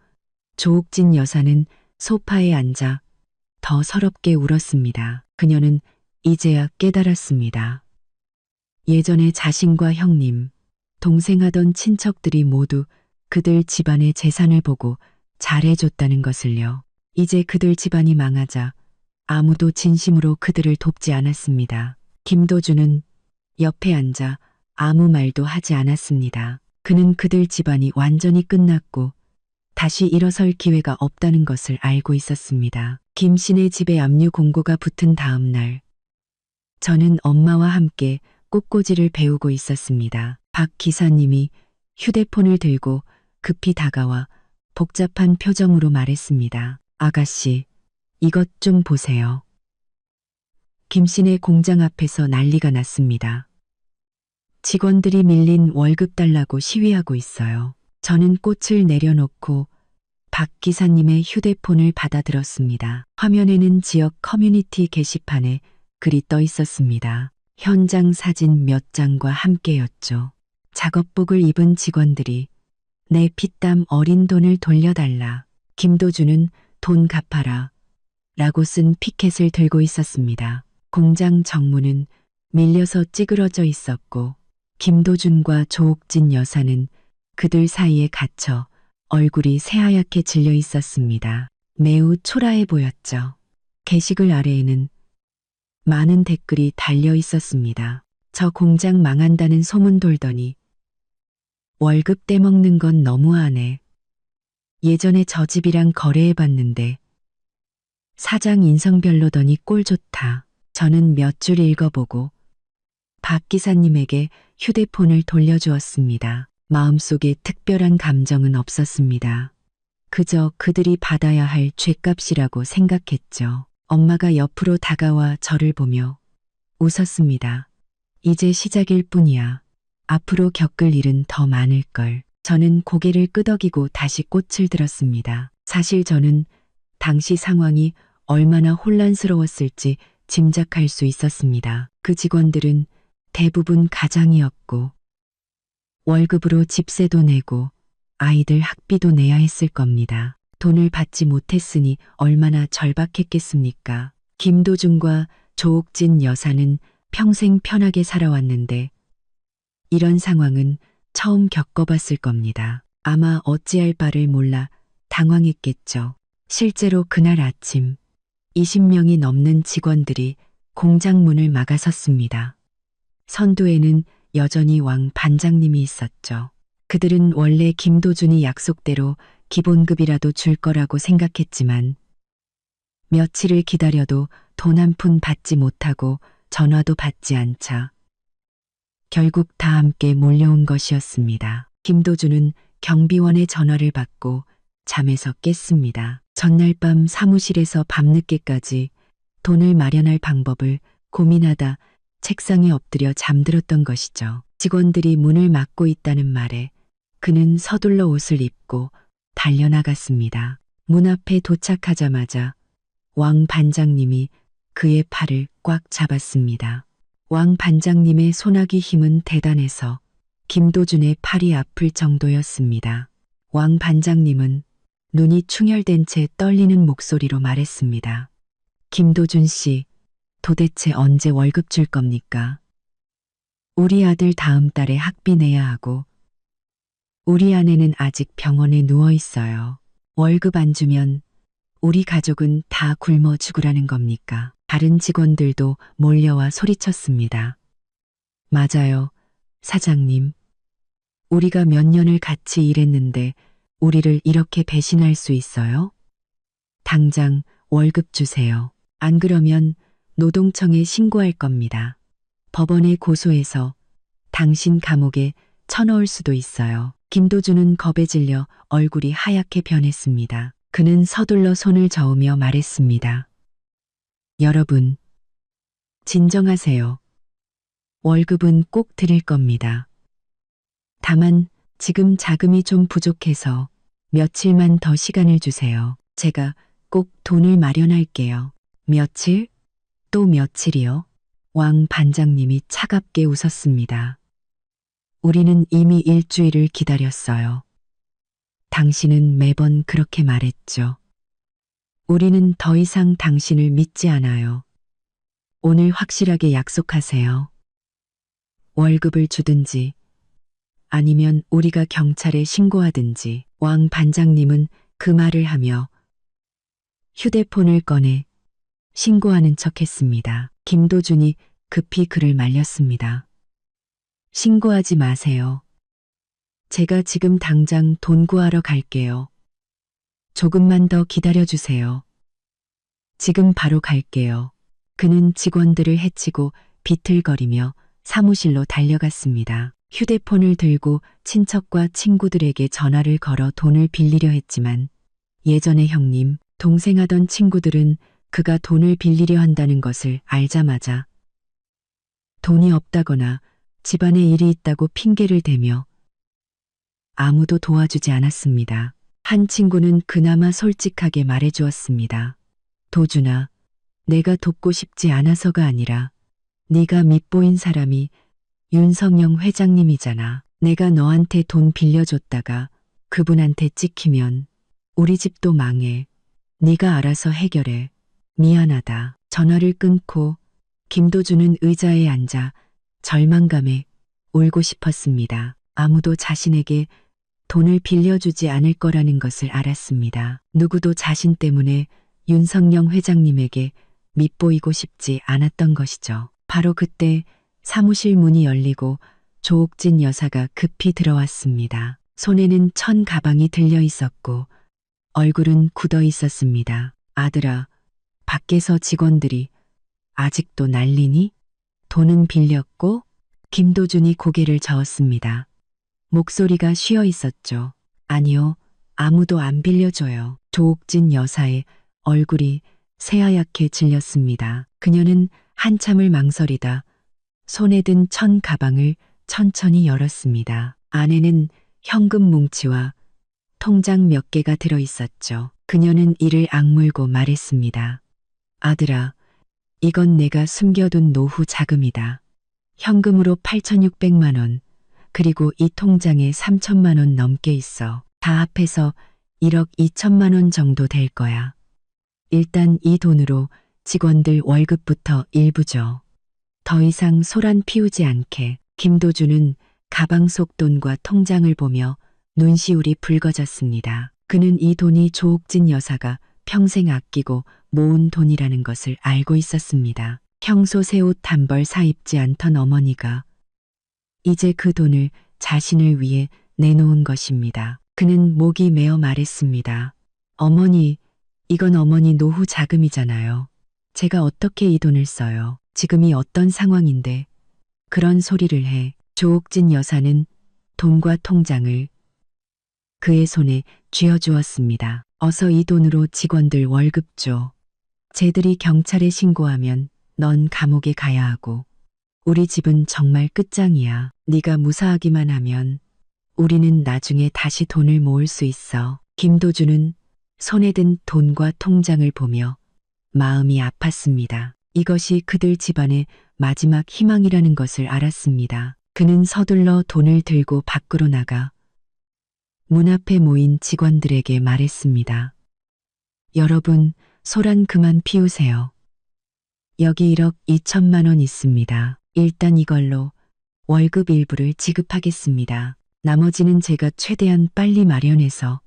조옥진 여사는 소파에 앉아 더 서럽게 울었습니다. 그녀는 이제야 깨달았습니다. 예전에 자신과 형님, 동생하던 친척들이 모두 그들 집안의 재산을 보고 잘해줬다는 것을요. 이제 그들 집안이 망하자 아무도 진심으로 그들을 돕지 않았습니다. 김도준은 옆에 앉아 아무 말도 하지 않았습니다. 그는 그들 집안이 완전히 끝났고 다시 일어설 기회가 없다는 것을 알고 있었습니다. 김씨네 집에 압류 공고가 붙은 다음 날, 저는 엄마와 함께 꽃꽂이를 배우고 있었습니다. 박 기사님이 휴대폰을 들고 급히 다가와 복잡한 표정으로 말했습니다. 아가씨, 이것 좀 보세요. 김 씨네 공장 앞에서 난리가 났습니다. 직원들이 밀린 월급 달라고 시위하고 있어요. 저는 꽃을 내려놓고 박 기사님의 휴대폰을 받아들었습니다. 화면에는 지역 커뮤니티 게시판에 글이 떠 있었습니다. 현장 사진 몇 장과 함께였죠. 작업복을 입은 직원들이 내 피땀 어린 돈을 돌려달라. 김도준은 돈 갚아라. 라고 쓴 피켓을 들고 있었습니다. 공장 정문은 밀려서 찌그러져 있었고 김도준과 조옥진 여사는 그들 사이에 갇혀 얼굴이 새하얗게 질려 있었습니다. 매우 초라해 보였죠. 게시글 아래에는 많은 댓글이 달려 있었습니다. 저 공장 망한다는 소문 돌더니 월급 떼먹는 건 너무하네. 예전에 저 집이랑 거래해봤는데 사장 인성별로더니 꼴 좋다. 저는 몇 줄 읽어보고 박 기사님에게 휴대폰을 돌려주었습니다. 마음속에 특별한 감정은 없었습니다. 그저 그들이 받아야 할 죗값이라고 생각했죠. 엄마가 옆으로 다가와 저를 보며 웃었습니다. 이제 시작일 뿐이야. 앞으로 겪을 일은 더 많을걸. 저는 고개를 끄덕이고 다시 꽃을 들었습니다. 사실 저는 당시 상황이 얼마나 혼란스러웠을지 짐작할 수 있었습니다. 그 직원들은 대부분 가장이었고 월급으로 집세도 내고 아이들 학비도 내야 했을 겁니다. 돈을 받지 못했으니 얼마나 절박했겠습니까? 김도준과 조옥진 여사는 평생 편하게 살아왔는데 이런 상황은 처음 겪어봤을 겁니다. 아마 어찌할 바를 몰라 당황했겠죠. 실제로 그날 아침 20명이 넘는 직원들이 공장 문을 막아섰습니다. 선두에는 여전히 왕 반장님이 있었죠. 그들은 원래 김도준이 약속대로 기본급이라도 줄 거라고 생각했지만 며칠을 기다려도 돈 한 푼 받지 못하고 전화도 받지 않자 결국 다 함께 몰려온 것이었습니다. 김도준은 경비원의 전화를 받고 잠에서 깼습니다. 전날 밤 사무실에서 밤늦게까지 돈을 마련할 방법을 고민하다 책상에 엎드려 잠들었던 것이죠. 직원들이 문을 막고 있다는 말에 그는 서둘러 옷을 입고 달려나갔습니다. 문 앞에 도착하자마자 왕 반장님이 그의 팔을 꽉 잡았습니다. 왕 반장님의 손아귀 힘은 대단해서 김도준의 팔이 아플 정도였습니다. 왕 반장님은 눈이 충혈된 채 떨리는 목소리로 말했습니다. 김도준 씨, 도대체 언제 월급 줄 겁니까? 우리 아들 다음 달에 학비 내야 하고 우리 아내는 아직 병원에 누워 있어요. 월급 안 주면 우리 가족은 다 굶어 죽으라는 겁니까? 다른 직원들도 몰려와 소리쳤습니다. 맞아요, 사장님. 우리가 몇 년을 같이 일했는데 우리를 이렇게 배신할 수 있어요? 당장 월급 주세요. 안 그러면 노동청에 신고할 겁니다. 법원에 고소해서 당신 감옥에 쳐넣을 수도 있어요. 김도준은 겁에 질려 얼굴이 하얗게 변했습니다. 그는 서둘러 손을 저으며 말했습니다. 여러분, 진정하세요. 월급은 꼭 드릴 겁니다. 다만 지금 자금이 좀 부족해서 며칠만 더 시간을 주세요. 제가 꼭 돈을 마련할게요. 며칠? 또 며칠이요? 왕 반장님이 차갑게 웃었습니다. 우리는 이미 일주일을 기다렸어요. 당신은 매번 그렇게 말했죠. 우리는 더 이상 당신을 믿지 않아요. 오늘 확실하게 약속하세요. 월급을 주든지 아니면 우리가 경찰에 신고하든지. 왕 반장님은 그 말을 하며 휴대폰을 꺼내 신고하는 척했습니다. 김도준이 급히 그를 말렸습니다. 신고하지 마세요. 제가 지금 당장 돈 구하러 갈게요. 조금만 더 기다려주세요. 지금 바로 갈게요. 그는 직원들을 해치고 비틀거리며 사무실로 달려갔습니다. 휴대폰을 들고 친척과 친구들에게 전화를 걸어 돈을 빌리려 했지만 예전에 형님, 동생 하던 친구들은 그가 돈을 빌리려 한다는 것을 알자마자 돈이 없다거나 집안에 일이 있다고 핑계를 대며 아무도 도와주지 않았습니다. 한 친구는 그나마 솔직하게 말해주었습니다. 도준아, 내가 돕고 싶지 않아서가 아니라 네가 밑보인 사람이 윤석영 회장님이잖아. 내가 너한테 돈 빌려줬다가 그분한테 찍히면 우리 집도 망해. 네가 알아서 해결해. 미안하다. 전화를 끊고 김도준은 의자에 앉아 절망감에 울고 싶었습니다. 아무도 자신에게 돈을 빌려주지 않을 거라는 것을 알았습니다. 누구도 자신 때문에 윤석영 회장님에게 밉보이고 싶지 않았던 것이죠. 바로 그때 사무실 문이 열리고 조옥진 여사가 급히 들어왔습니다. 손에는 천 가방이 들려 있었고 얼굴은 굳어 있었습니다. 아들아, 밖에서 직원들이 아직도 난리니? 돈은 빌렸고? 김도준이 고개를 저었습니다. 목소리가 쉬어 있었죠. 아니요, 아무도 안 빌려줘요. 조옥진 여사의 얼굴이 새하얗게 질렸습니다. 그녀는 한참을 망설이다 손에 든 천 가방을 천천히 열었습니다. 안에는 현금 뭉치와 통장 몇 개가 들어 있었죠. 그녀는 이를 악물고 말했습니다. 아들아, 이건 내가 숨겨둔 노후 자금이다. 현금으로 8,600만 원, 그리고 이 통장에 3천만 원 넘게 있어. 다 합해서 1억 2천만 원 정도 될 거야. 일단 이 돈으로 직원들 월급부터 일부 줘. 더 이상 소란 피우지 않게. 김도준은 가방 속 돈과 통장을 보며 눈시울이 붉어졌습니다. 그는 이 돈이 조옥진 여사가 평생 아끼고 모은 돈이라는 것을 알고 있었습니다. 평소 새 옷 한 벌 사입지 않던 어머니가 이제 그 돈을 자신을 위해 내놓은 것입니다. 그는 목이 메어 말했습니다. 어머니, 이건 어머니 노후 자금이잖아요. 제가 어떻게 이 돈을 써요? 지금이 어떤 상황인데 그런 소리를 해. 조옥진 여사는 돈과 통장을 그의 손에 쥐어주었습니다. 어서 이 돈으로 직원들 월급 줘. 쟤들이 경찰에 신고하면 넌 감옥에 가야 하고 우리 집은 정말 끝장이야. 네가 무사하기만 하면 우리는 나중에 다시 돈을 모을 수 있어. 김도준은 손에 든 돈과 통장을 보며 마음이 아팠습니다. 이것이 그들 집안의 마지막 희망이라는 것을 알았습니다. 그는 서둘러 돈을 들고 밖으로 나가 문 앞에 모인 직원들에게 말했습니다. 여러분, 소란 그만 피우세요. 여기 1억 2천만 원 있습니다. 일단 이걸로 월급 일부를 지급하겠습니다. 나머지는 제가 최대한 빨리 마련해서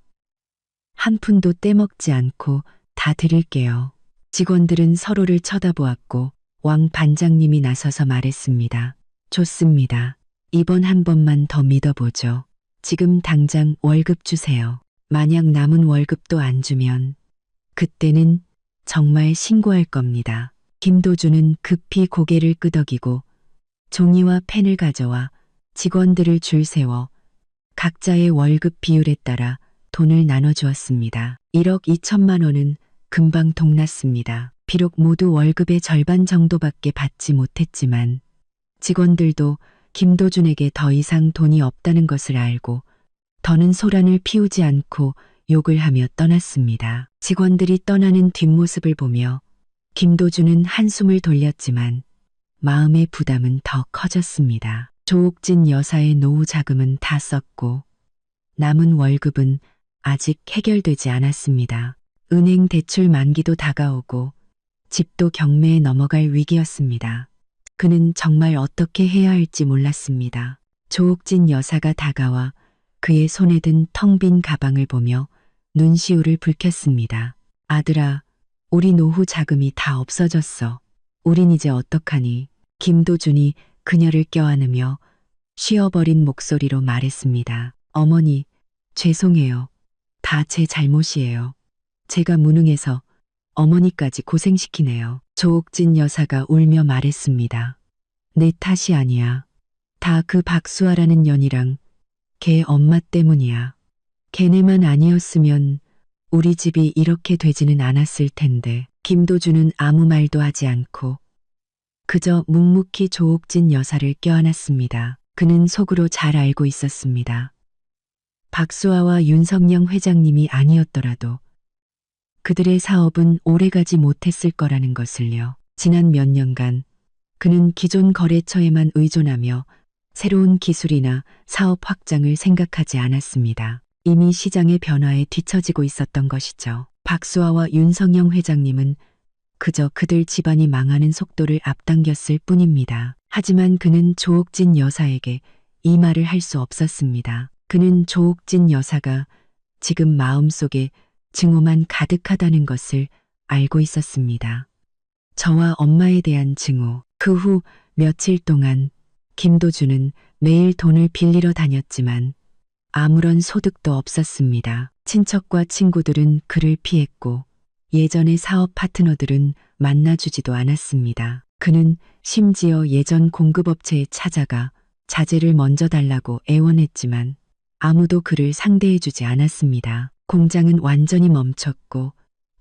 한 푼도 떼먹지 않고 다 드릴게요. 직원들은 서로를 쳐다보았고 왕 반장님이 나서서 말했습니다. 좋습니다. 이번 한 번만 더 믿어보죠. 지금 당장 월급 주세요. 만약 남은 월급도 안 주면 그때는 정말 신고할 겁니다. 김도준은 급히 고개를 끄덕이고 종이와 펜을 가져와 직원들을 줄 세워 각자의 월급 비율에 따라 돈을 나눠주었습니다. 1억 2천만 원은 금방 동났습니다. 비록 모두 월급의 절반 정도밖에 받지 못했지만 직원들도 김도준에게 더 이상 돈이 없다는 것을 알고 더는 소란을 피우지 않고 욕을 하며 떠났습니다. 직원들이 떠나는 뒷모습을 보며 김도준은 한숨을 돌렸지만 마음의 부담은 더 커졌습니다. 조옥진 여사의 노후 자금은 다 썼고 남은 월급은 아직 해결되지 않았습니다. 은행 대출 만기도 다가오고 집도 경매에 넘어갈 위기였습니다. 그는 정말 어떻게 해야 할지 몰랐습니다. 조옥진 여사가 다가와 그의 손에 든 텅 빈 가방을 보며 눈시울을 붉혔습니다. 아들아, 우리 노후 자금이 다 없어졌어. 우린 이제 어떡하니? 김도준이 그녀를 껴안으며 쉬어버린 목소리로 말했습니다. 어머니, 죄송해요. 다 제 잘못이에요. 제가 무능해서 어머니까지 고생시키네요. 조옥진 여사가 울며 말했습니다. 내 탓이 아니야. 다 그 박수아라는 년이랑 걔 엄마 때문이야. 걔네만 아니었으면 우리 집이 이렇게 되지는 않았을 텐데. 김도준은 아무 말도 하지 않고 그저 묵묵히 조옥진 여사를 껴안았습니다. 그는 속으로 잘 알고 있었습니다. 박수아와 윤석영 회장님이 아니었더라도 그들의 사업은 오래가지 못했을 거라는 것을요. 지난 몇 년간 그는 기존 거래처에만 의존하며 새로운 기술이나 사업 확장을 생각하지 않았습니다. 이미 시장의 변화에 뒤처지고 있었던 것이죠. 박수아와 윤석영 회장님은 그저 그들 집안이 망하는 속도를 앞당겼을 뿐입니다. 하지만 그는 조옥진 여사에게 이 말을 할 수 없었습니다. 그는 조옥진 여사가 지금 마음속에 증오만 가득하다는 것을 알고 있었습니다. 저와 엄마에 대한 증오. 그 후 며칠 동안 김도준은 매일 돈을 빌리러 다녔지만 아무런 소득도 없었습니다. 친척과 친구들은 그를 피했고 예전의 사업 파트너들은 만나주지도 않았습니다. 그는 심지어 예전 공급업체에 찾아가 자재를 먼저 달라고 애원했지만 아무도 그를 상대해주지 않았습니다. 공장은 완전히 멈췄고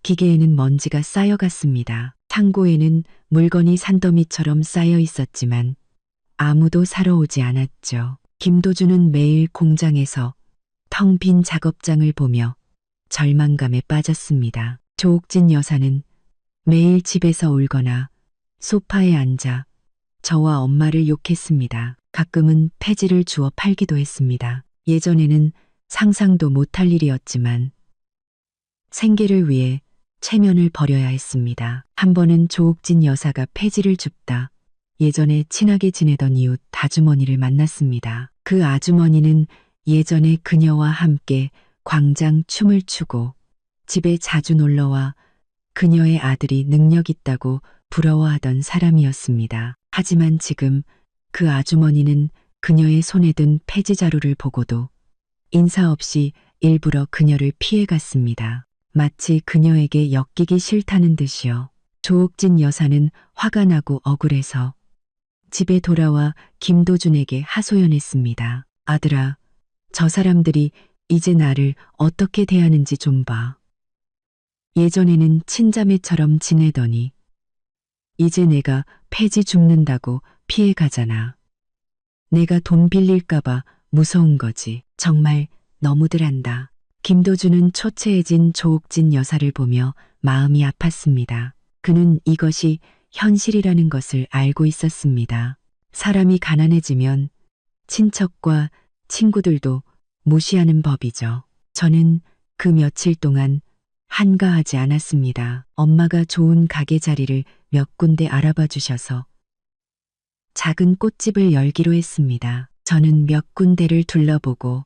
기계에는 먼지가 쌓여갔습니다. 창고에는 물건이 산더미처럼 쌓여 있었지만 아무도 사러 오지 않았죠. 김도준은 매일 공장에서 텅 빈 작업장을 보며 절망감에 빠졌습니다. 조옥진 여사는 매일 집에서 울거나 소파에 앉아 저와 엄마를 욕했습니다. 가끔은 폐지를 주워 팔기도 했습니다. 예전에는 상상도 못할 일이었지만 생계를 위해 체면을 버려야 했습니다. 한 번은 조옥진 여사가 폐지를 줍다 예전에 친하게 지내던 이웃 아주머니를 만났습니다. 그 아주머니는 예전에 그녀와 함께 광장 춤을 추고 집에 자주 놀러와 그녀의 아들이 능력 있다고 부러워하던 사람이었습니다. 하지만 지금 그 아주머니는 그녀의 손에 든 폐지 자루를 보고도 인사 없이 일부러 그녀를 피해갔습니다. 마치 그녀에게 엮이기 싫다는 듯이요. 조옥진 여사는 화가 나고 억울해서 집에 돌아와 김도준에게 하소연했습니다. 아들아, 저 사람들이 이제 나를 어떻게 대하는지 좀 봐. 예전에는 친자매처럼 지내더니 이제 내가 폐지 줍는다고 피해가잖아. 내가 돈 빌릴까봐 무서운 거지. 정말 너무들 한다. 김도준은 초췌해진 조옥진 여사를 보며 마음이 아팠습니다. 그는 이것이 현실이라는 것을 알고 있었습니다. 사람이 가난해지면 친척과 친구들도 무시하는 법이죠. 저는 그 며칠 동안 한가하지 않았습니다. 엄마가 좋은 가게 자리를 몇 군데 알아봐 주셔서 작은 꽃집을 열기로 했습니다. 저는 몇 군데를 둘러보고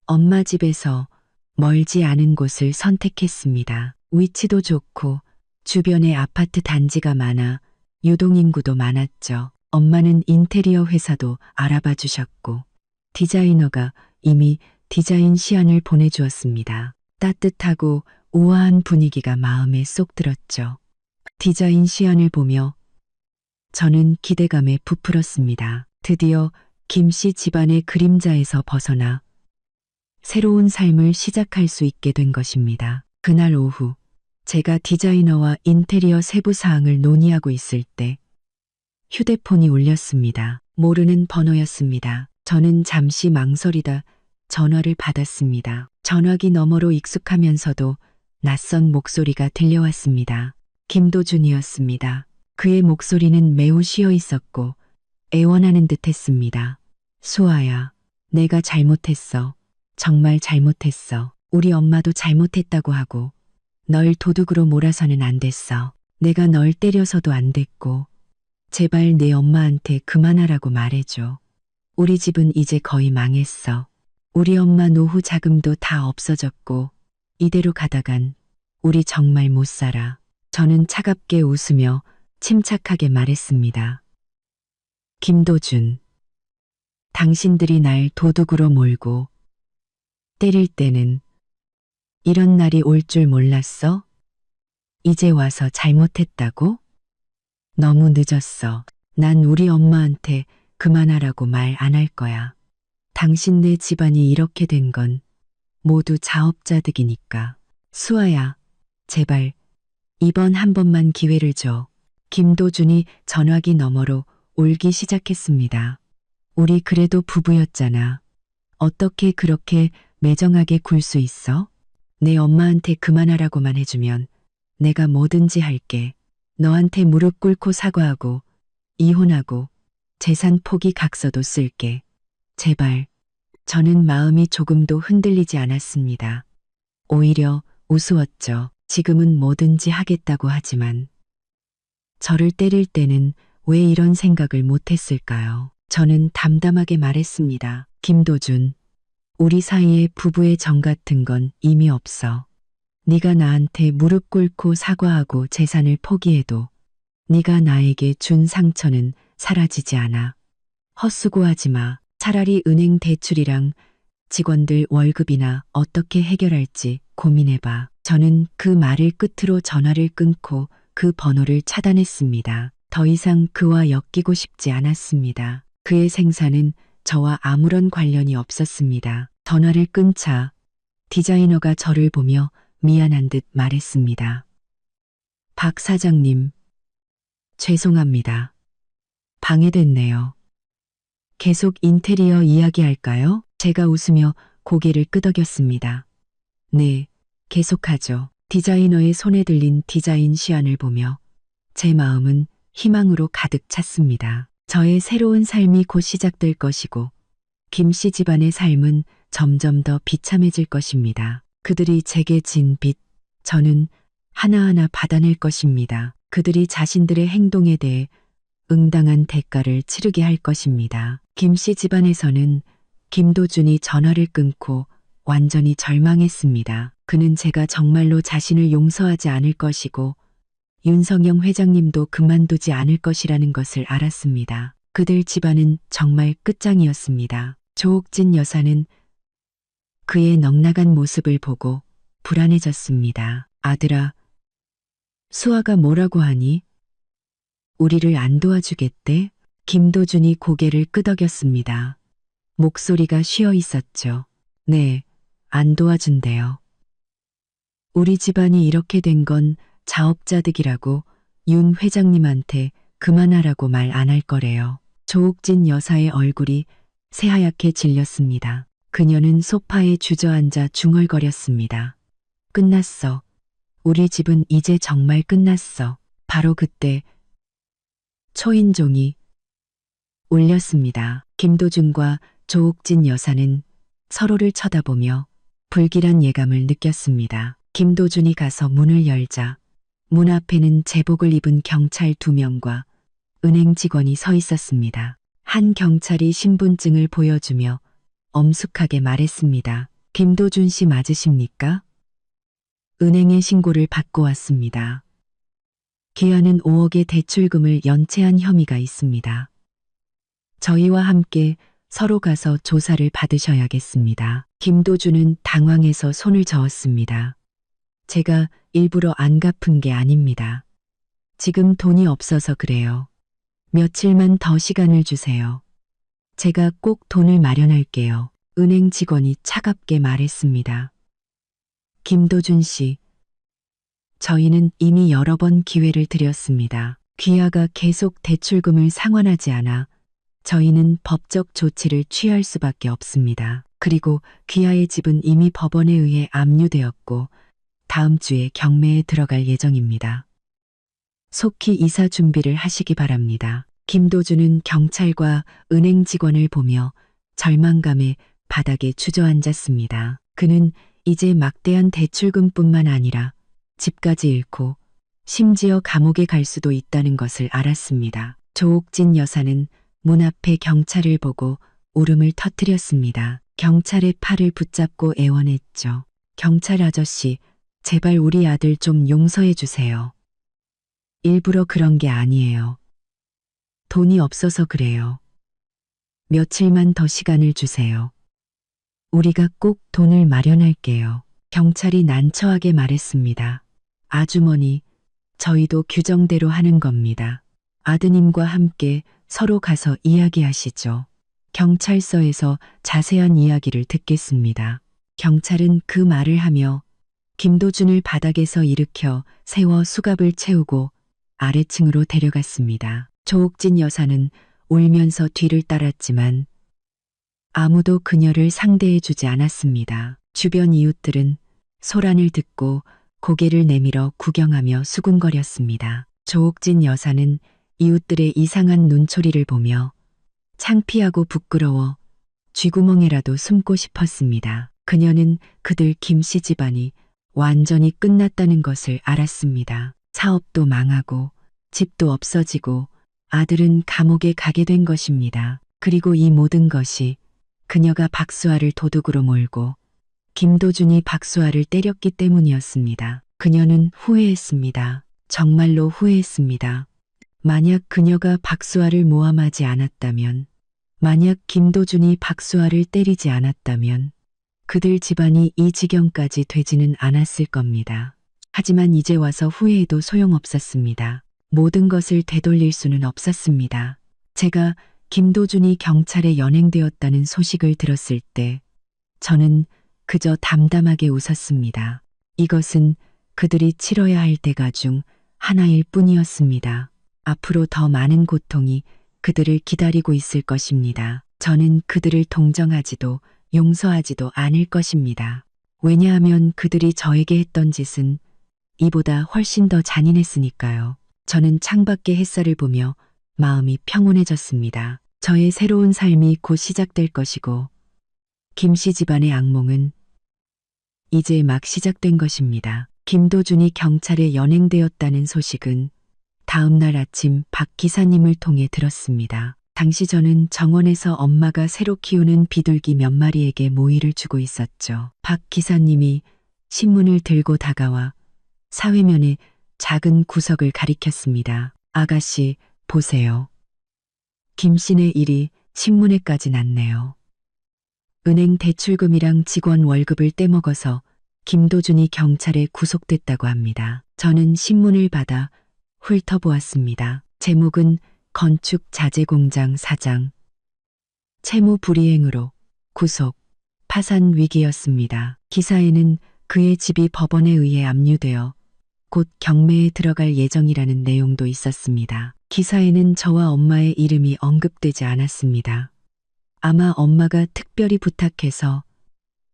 엄마 집에서 멀지 않은 곳을 선택했습니다. 위치도 좋고 주변에 아파트 단지가 많아 유동인구도 많았죠. 엄마는 인테리어 회사도 알아봐 주셨고 디자이너가 이미 디자인 시안을 보내주었습니다. 따뜻하고 우아한 분위기가 마음에 쏙 들었죠. 디자인 시안을 보며 저는 기대감에 부풀었습니다. 드디어 김 씨 집안의 그림자에서 벗어나 새로운 삶을 시작할 수 있게 된 것입니다. 그날 오후 제가 디자이너와 인테리어 세부 사항을 논의하고 있을 때 휴대폰이 울렸습니다. 모르는 번호였습니다. 저는 잠시 망설이다 전화를 받았습니다. 전화기 너머로 익숙하면서도 낯선 목소리가 들려왔습니다. 김도준이었습니다. 그의 목소리는 매우 쉬어 있었고 애원하는 듯 했습니다. 수아야, 내가 잘못했어. 정말 잘못했어. 우리 엄마도 잘못했다고 하고 널 도둑으로 몰아서는 안 됐어. 내가 널 때려서도 안 됐고 제발 내 엄마한테 그만하라고 말해줘. 우리 집은 이제 거의 망했어. 우리 엄마 노후 자금도 다 없어졌고 이대로 가다간 우리 정말 못 살아. 저는 차갑게 웃으며 침착하게 말했습니다. 김도준, 당신들이 날 도둑으로 몰고 때릴 때는 이런 날이 올 줄 몰랐어? 이제 와서 잘못했다고? 너무 늦었어. 난 우리 엄마한테 그만하라고 말 안 할 거야. 당신네 집안이 이렇게 된 건 모두 자업자득이니까. 수아야, 제발 이번 한 번만 기회를 줘. 김도준이 전화기 너머로 울기 시작했습니다. 우리 그래도 부부였잖아. 어떻게 그렇게 매정하게 굴 수 있어? 내 엄마한테 그만하라고만 해주면 내가 뭐든지 할게. 너한테 무릎 꿇고 사과하고 이혼하고 재산 포기 각서도 쓸게. 제발. 저는 마음이 조금도 흔들리지 않았습니다. 오히려 우스웠죠. 지금은 뭐든지 하겠다고 하지만 저를 때릴 때는 왜 이런 생각을 못했을까요? 저는 담담하게 말했습니다. 김도준, 우리 사이에 부부의 정 같은 건 이미 없어. 네가 나한테 무릎 꿇고 사과하고 재산을 포기해도 네가 나에게 준 상처는 사라지지 않아. 헛수고하지 마. 차라리 은행 대출이랑 직원들 월급이나 어떻게 해결할지 고민해봐. 저는 그 말을 끝으로 전화를 끊고 그 번호를 차단했습니다. 더 이상 그와 엮이고 싶지 않았습니다. 그의 생사는 저와 아무런 관련이 없었습니다. 전화를 끊자 디자이너가 저를 보며 미안한 듯 말했습니다. 박 사장님, 죄송합니다. 방해됐네요. 계속 인테리어 이야기할까요? 제가 웃으며 고개를 끄덕였습니다. 네, 계속하죠. 디자이너의 손에 들린 디자인 시안을 보며 제 마음은 희망으로 가득 찼습니다. 저의 새로운 삶이 곧 시작될 것이고 김 씨 집안의 삶은 점점 더 비참해질 것입니다. 그들이 제게 진 빚, 저는 하나하나 받아낼 것입니다. 그들이 자신들의 행동에 대해 응당한 대가를 치르게 할 것입니다. 김 씨 집안에서는 김도준이 전화를 끊고 완전히 절망했습니다. 그는 제가 정말로 자신을 용서하지 않을 것이고 윤성영 회장님도 그만두지 않을 것이라는 것을 알았습니다. 그들 집안은 정말 끝장이었습니다. 조옥진 여사는 그의 넉나간 모습을 보고 불안해졌습니다. 아들아, 수아가 뭐라고 하니? 우리를 안 도와주겠대? 김도준이 고개를 끄덕였습니다. 목소리가 쉬어 있었죠. 네, 안 도와준대요. 우리 집안이 이렇게 된 건 자업자득이라고 윤 회장님한테 그만하라고 말 안 할 거래요. 조옥진 여사의 얼굴이 새하얗게 질렸습니다. 그녀는 소파에 주저앉아 중얼거렸습니다. 끝났어. 우리 집은 이제 정말 끝났어. 바로 그때 초인종이 울렸습니다. 김도준과 조옥진 여사는 서로를 쳐다보며 불길한 예감을 느꼈습니다. 김도준이 가서 문을 열자 문 앞에는 제복을 입은 경찰 2명과 은행 직원이 서 있었습니다. 한 경찰이 신분증을 보여주며 엄숙하게 말했습니다. 김도준 씨 맞으십니까? 은행에 신고를 받고 왔습니다. 기아는 5억의 대출금을 연체한 혐의가 있습니다. 저희와 함께 서로 가서 조사를 받으셔야겠습니다. 김도준은 당황해서 손을 저었습니다. 제가 일부러 안 갚은 게 아닙니다. 지금 돈이 없어서 그래요. 며칠만 더 시간을 주세요. 제가 꼭 돈을 마련할게요. 은행 직원이 차갑게 말했습니다. 김도준 씨, 저희는 이미 여러 번 기회를 드렸습니다. 귀하가 계속 대출금을 상환하지 않아 저희는 법적 조치를 취할 수밖에 없습니다. 그리고 귀하의 집은 이미 법원에 의해 압류되었고 다음 주에 경매에 들어갈 예정입니다. 속히 이사 준비를 하시기 바랍니다. 김도준은 경찰과 은행 직원을 보며 절망감에 바닥에 주저앉았습니다. 그는 이제 막대한 대출금뿐만 아니라 집까지 잃고 심지어 감옥에 갈 수도 있다는 것을 알았습니다. 조옥진 여사는 문 앞에 경찰을 보고 울음을 터뜨렸습니다. 경찰의 팔을 붙잡고 애원했죠. 경찰 아저씨, 제발 우리 아들 좀 용서해 주세요. 일부러 그런 게 아니에요. 돈이 없어서 그래요. 며칠만 더 시간을 주세요. 우리가 꼭 돈을 마련할게요. 경찰이 난처하게 말했습니다. 아주머니, 저희도 규정대로 하는 겁니다. 아드님과 함께 서로 가서 이야기하시죠. 경찰서에서 자세한 이야기를 듣겠습니다. 경찰은 그 말을 하며 김도준을 바닥에서 일으켜 세워 수갑을 채우고 아래층으로 데려갔습니다. 조옥진 여사는 울면서 뒤를 따랐지만 아무도 그녀를 상대해주지 않았습니다. 주변 이웃들은 소란을 듣고 고개를 내밀어 구경하며 수군거렸습니다. 조옥진 여사는 이웃들의 이상한 눈초리를 보며 창피하고 부끄러워 쥐구멍에라도 숨고 싶었습니다. 그녀는 그들 김씨 집안이 완전히 끝났다는 것을 알았습니다. 사업도 망하고 집도 없어지고 아들은 감옥에 가게 된 것입니다. 그리고 이 모든 것이 그녀가 박수아를 도둑으로 몰고 김도준이 박수아를 때렸기 때문이었습니다. 그녀는 후회했습니다. 정말로 후회했습니다. 만약 그녀가 박수아를 모함하지 않았다면, 만약 김도준이 박수아를 때리지 않았다면 그들 집안이 이 지경까지 되지는 않았을 겁니다. 하지만 이제 와서 후회해도 소용없었습니다. 모든 것을 되돌릴 수는 없었습니다. 제가 김도준이 경찰에 연행되었다는 소식을 들었을 때 저는 그저 담담하게 웃었습니다. 이것은 그들이 치러야 할 대가 중 하나일 뿐이었습니다. 앞으로 더 많은 고통이 그들을 기다리고 있을 것입니다. 저는 그들을 동정하지도 용서하지도 않을 것입니다. 왜냐하면 그들이 저에게 했던 짓은 이보다 훨씬 더 잔인했으니까요. 저는 창밖의 햇살을 보며 마음이 평온해졌습니다. 저의 새로운 삶이 곧 시작될 것이고 김씨 집안의 악몽은 이제 막 시작된 것입니다. 김도준이 경찰에 연행되었다는 소식은 다음 날 아침 박 기사님을 통해 들었습니다. 당시 저는 정원에서 엄마가 새로 키우는 비둘기 몇 마리에게 모이를 주고 있었죠. 박 기사님이 신문을 들고 다가와 사회면의 작은 구석을 가리켰습니다. 아가씨, 보세요. 김씨네 일이 신문에까지 났네요. 은행 대출금이랑 직원 월급을 떼먹어서 김도준이 경찰에 구속됐다고 합니다. 저는 신문을 받아 훑어보았습니다. 제목은 건축 자재 공장 사장 채무 불이행으로 구속, 파산 위기였습니다. 기사에는 그의 집이 법원에 의해 압류되어 곧 경매에 들어갈 예정이라는 내용도 있었습니다. 기사에는 저와 엄마의 이름이 언급되지 않았습니다. 아마 엄마가 특별히 부탁해서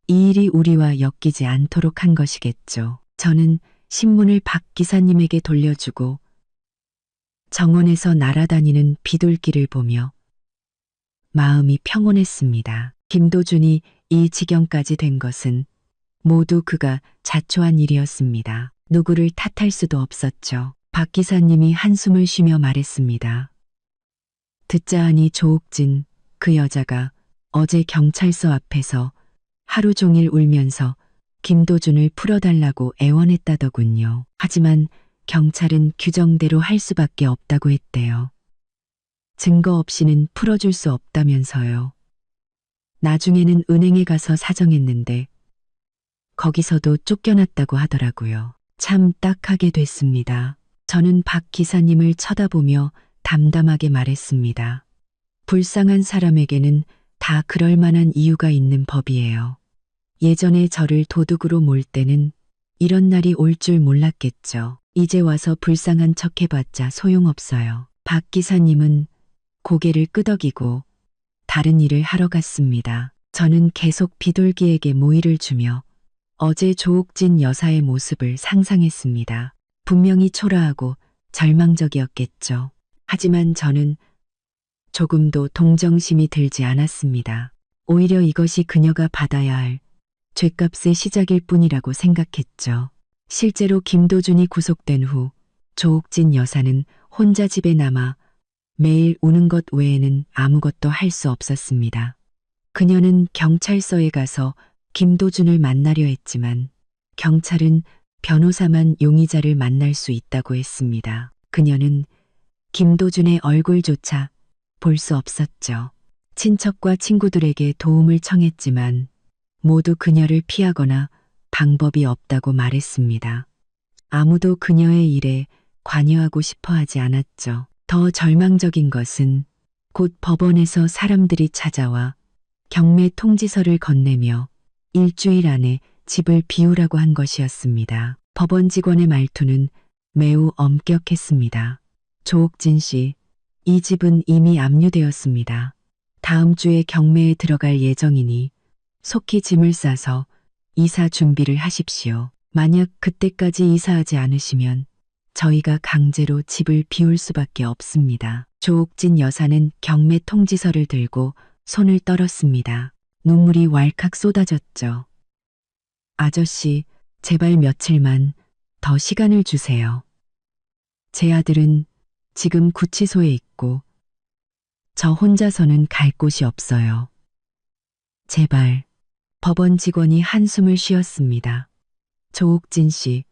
이 일이 우리와 엮이지 않도록 한 것이겠죠. 저는 신문을 박 기사님에게 돌려주고 정원에서 날아다니는 비둘기를 보며 마음이 평온했습니다. 김도준이 이 지경까지 된 것은 모두 그가 자초한 일이었습니다. 누구를 탓할 수도 없었죠. 박 기사님이 한숨을 쉬며 말했습니다. 듣자 하니 조옥진, 그 여자가 어제 경찰서 앞에서 하루 종일 울면서 김도준을 풀어달라고 애원했다더군요. 하지만 경찰은 규정대로 할 수밖에 없다고 했대요. 증거 없이는 풀어줄 수 없다면서요. 나중에는 은행에 가서 사정했는데 거기서도 쫓겨났다고 하더라고요. 참 딱하게 됐습니다. 저는 박 기사님을 쳐다보며 담담하게 말했습니다. 불쌍한 사람에게는 다 그럴 만한 이유가 있는 법이에요. 예전에 저를 도둑으로 몰 때는 이런 날이 올 줄 몰랐겠죠. 이제 와서 불쌍한 척 해봤자 소용없어요. 박 기사님은 고개를 끄덕이고 다른 일을 하러 갔습니다. 저는 계속 비둘기에게 모이를 주며 어제 조옥진 여사의 모습을 상상했습니다. 분명히 초라하고 절망적이었겠죠. 하지만 저는 조금도 동정심이 들지 않았습니다. 오히려 이것이 그녀가 받아야 할 죗값의 시작일 뿐이라고 생각했죠. 실제로 김도준이 구속된 후 조옥진 여사는 혼자 집에 남아 매일 우는 것 외에는 아무것도 할 수 없었습니다. 그녀는 경찰서에 가서 김도준을 만나려 했지만 경찰은 변호사만 용의자를 만날 수 있다고 했습니다. 그녀는 김도준의 얼굴조차 볼 수 없었죠. 친척과 친구들에게 도움을 청했지만 모두 그녀를 피하거나 방법이 없다고 말했습니다. 아무도 그녀의 일에 관여하고 싶어 하지 않았죠. 더 절망적인 것은 곧 법원에서 사람들이 찾아와 경매 통지서를 건네며 일주일 안에 집을 비우라고 한 것이었습니다. 법원 직원의 말투는 매우 엄격했습니다. 조옥진 씨, 이 집은 이미 압류되었습니다. 다음 주에 경매에 들어갈 예정이니 속히 짐을 싸서 이사 준비를 하십시오. 만약 그때까지 이사하지 않으시면 저희가 강제로 집을 비울 수밖에 없습니다. 조옥진 여사는 경매 통지서를 들고 손을 떨었습니다. 눈물이 왈칵 쏟아졌죠. 아저씨, 제발 며칠만 더 시간을 주세요. 제 아들은 지금 구치소에 있고 저 혼자서는 갈 곳이 없어요. 제발. 법원 직원이 한숨을 쉬었습니다. 조옥진 씨,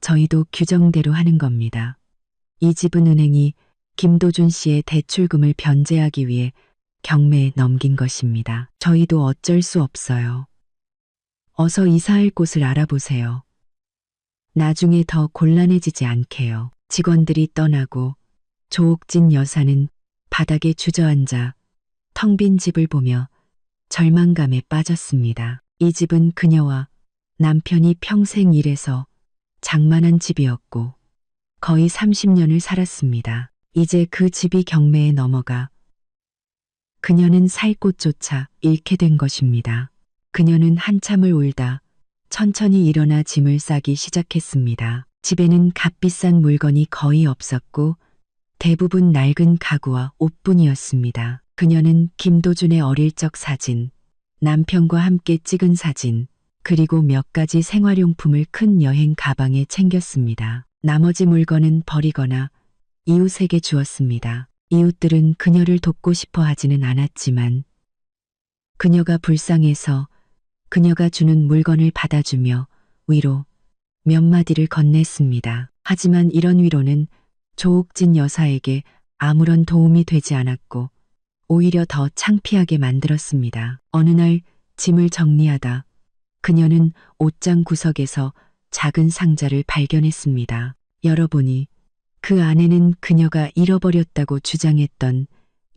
저희도 규정대로 하는 겁니다. 이 집은 은행이 김도준 씨의 대출금을 변제하기 위해 경매에 넘긴 것입니다. 저희도 어쩔 수 없어요. 어서 이사할 곳을 알아보세요. 나중에 더 곤란해지지 않게요. 직원들이 떠나고 조옥진 여사는 바닥에 주저앉아 텅 빈 집을 보며 절망감에 빠졌습니다. 이 집은 그녀와 남편이 평생 일해서 장만한 집이었고 거의 30년을 살았습니다. 이제 그 집이 경매에 넘어가 그녀는 살 곳조차 잃게 된 것입니다. 그녀는 한참을 울다 천천히 일어나 짐을 싸기 시작했습니다. 집에는 값비싼 물건이 거의 없었고 대부분 낡은 가구와 옷뿐이었습니다. 그녀는 김도준의 어릴 적 사진, 남편과 함께 찍은 사진, 그리고 몇 가지 생활용품을 큰 여행 가방에 챙겼습니다. 나머지 물건은 버리거나 이웃에게 주었습니다. 이웃들은 그녀를 돕고 싶어 하지는 않았지만 그녀가 불쌍해서 그녀가 주는 물건을 받아주며 위로 몇 마디를 건넸습니다. 하지만 이런 위로는 조옥진 여사에게 아무런 도움이 되지 않았고 오히려 더 창피하게 만들었습니다. 어느 날 짐을 정리하다 그녀는 옷장 구석에서 작은 상자를 발견했습니다. 열어보니 그 안에는 그녀가 잃어버렸다고 주장했던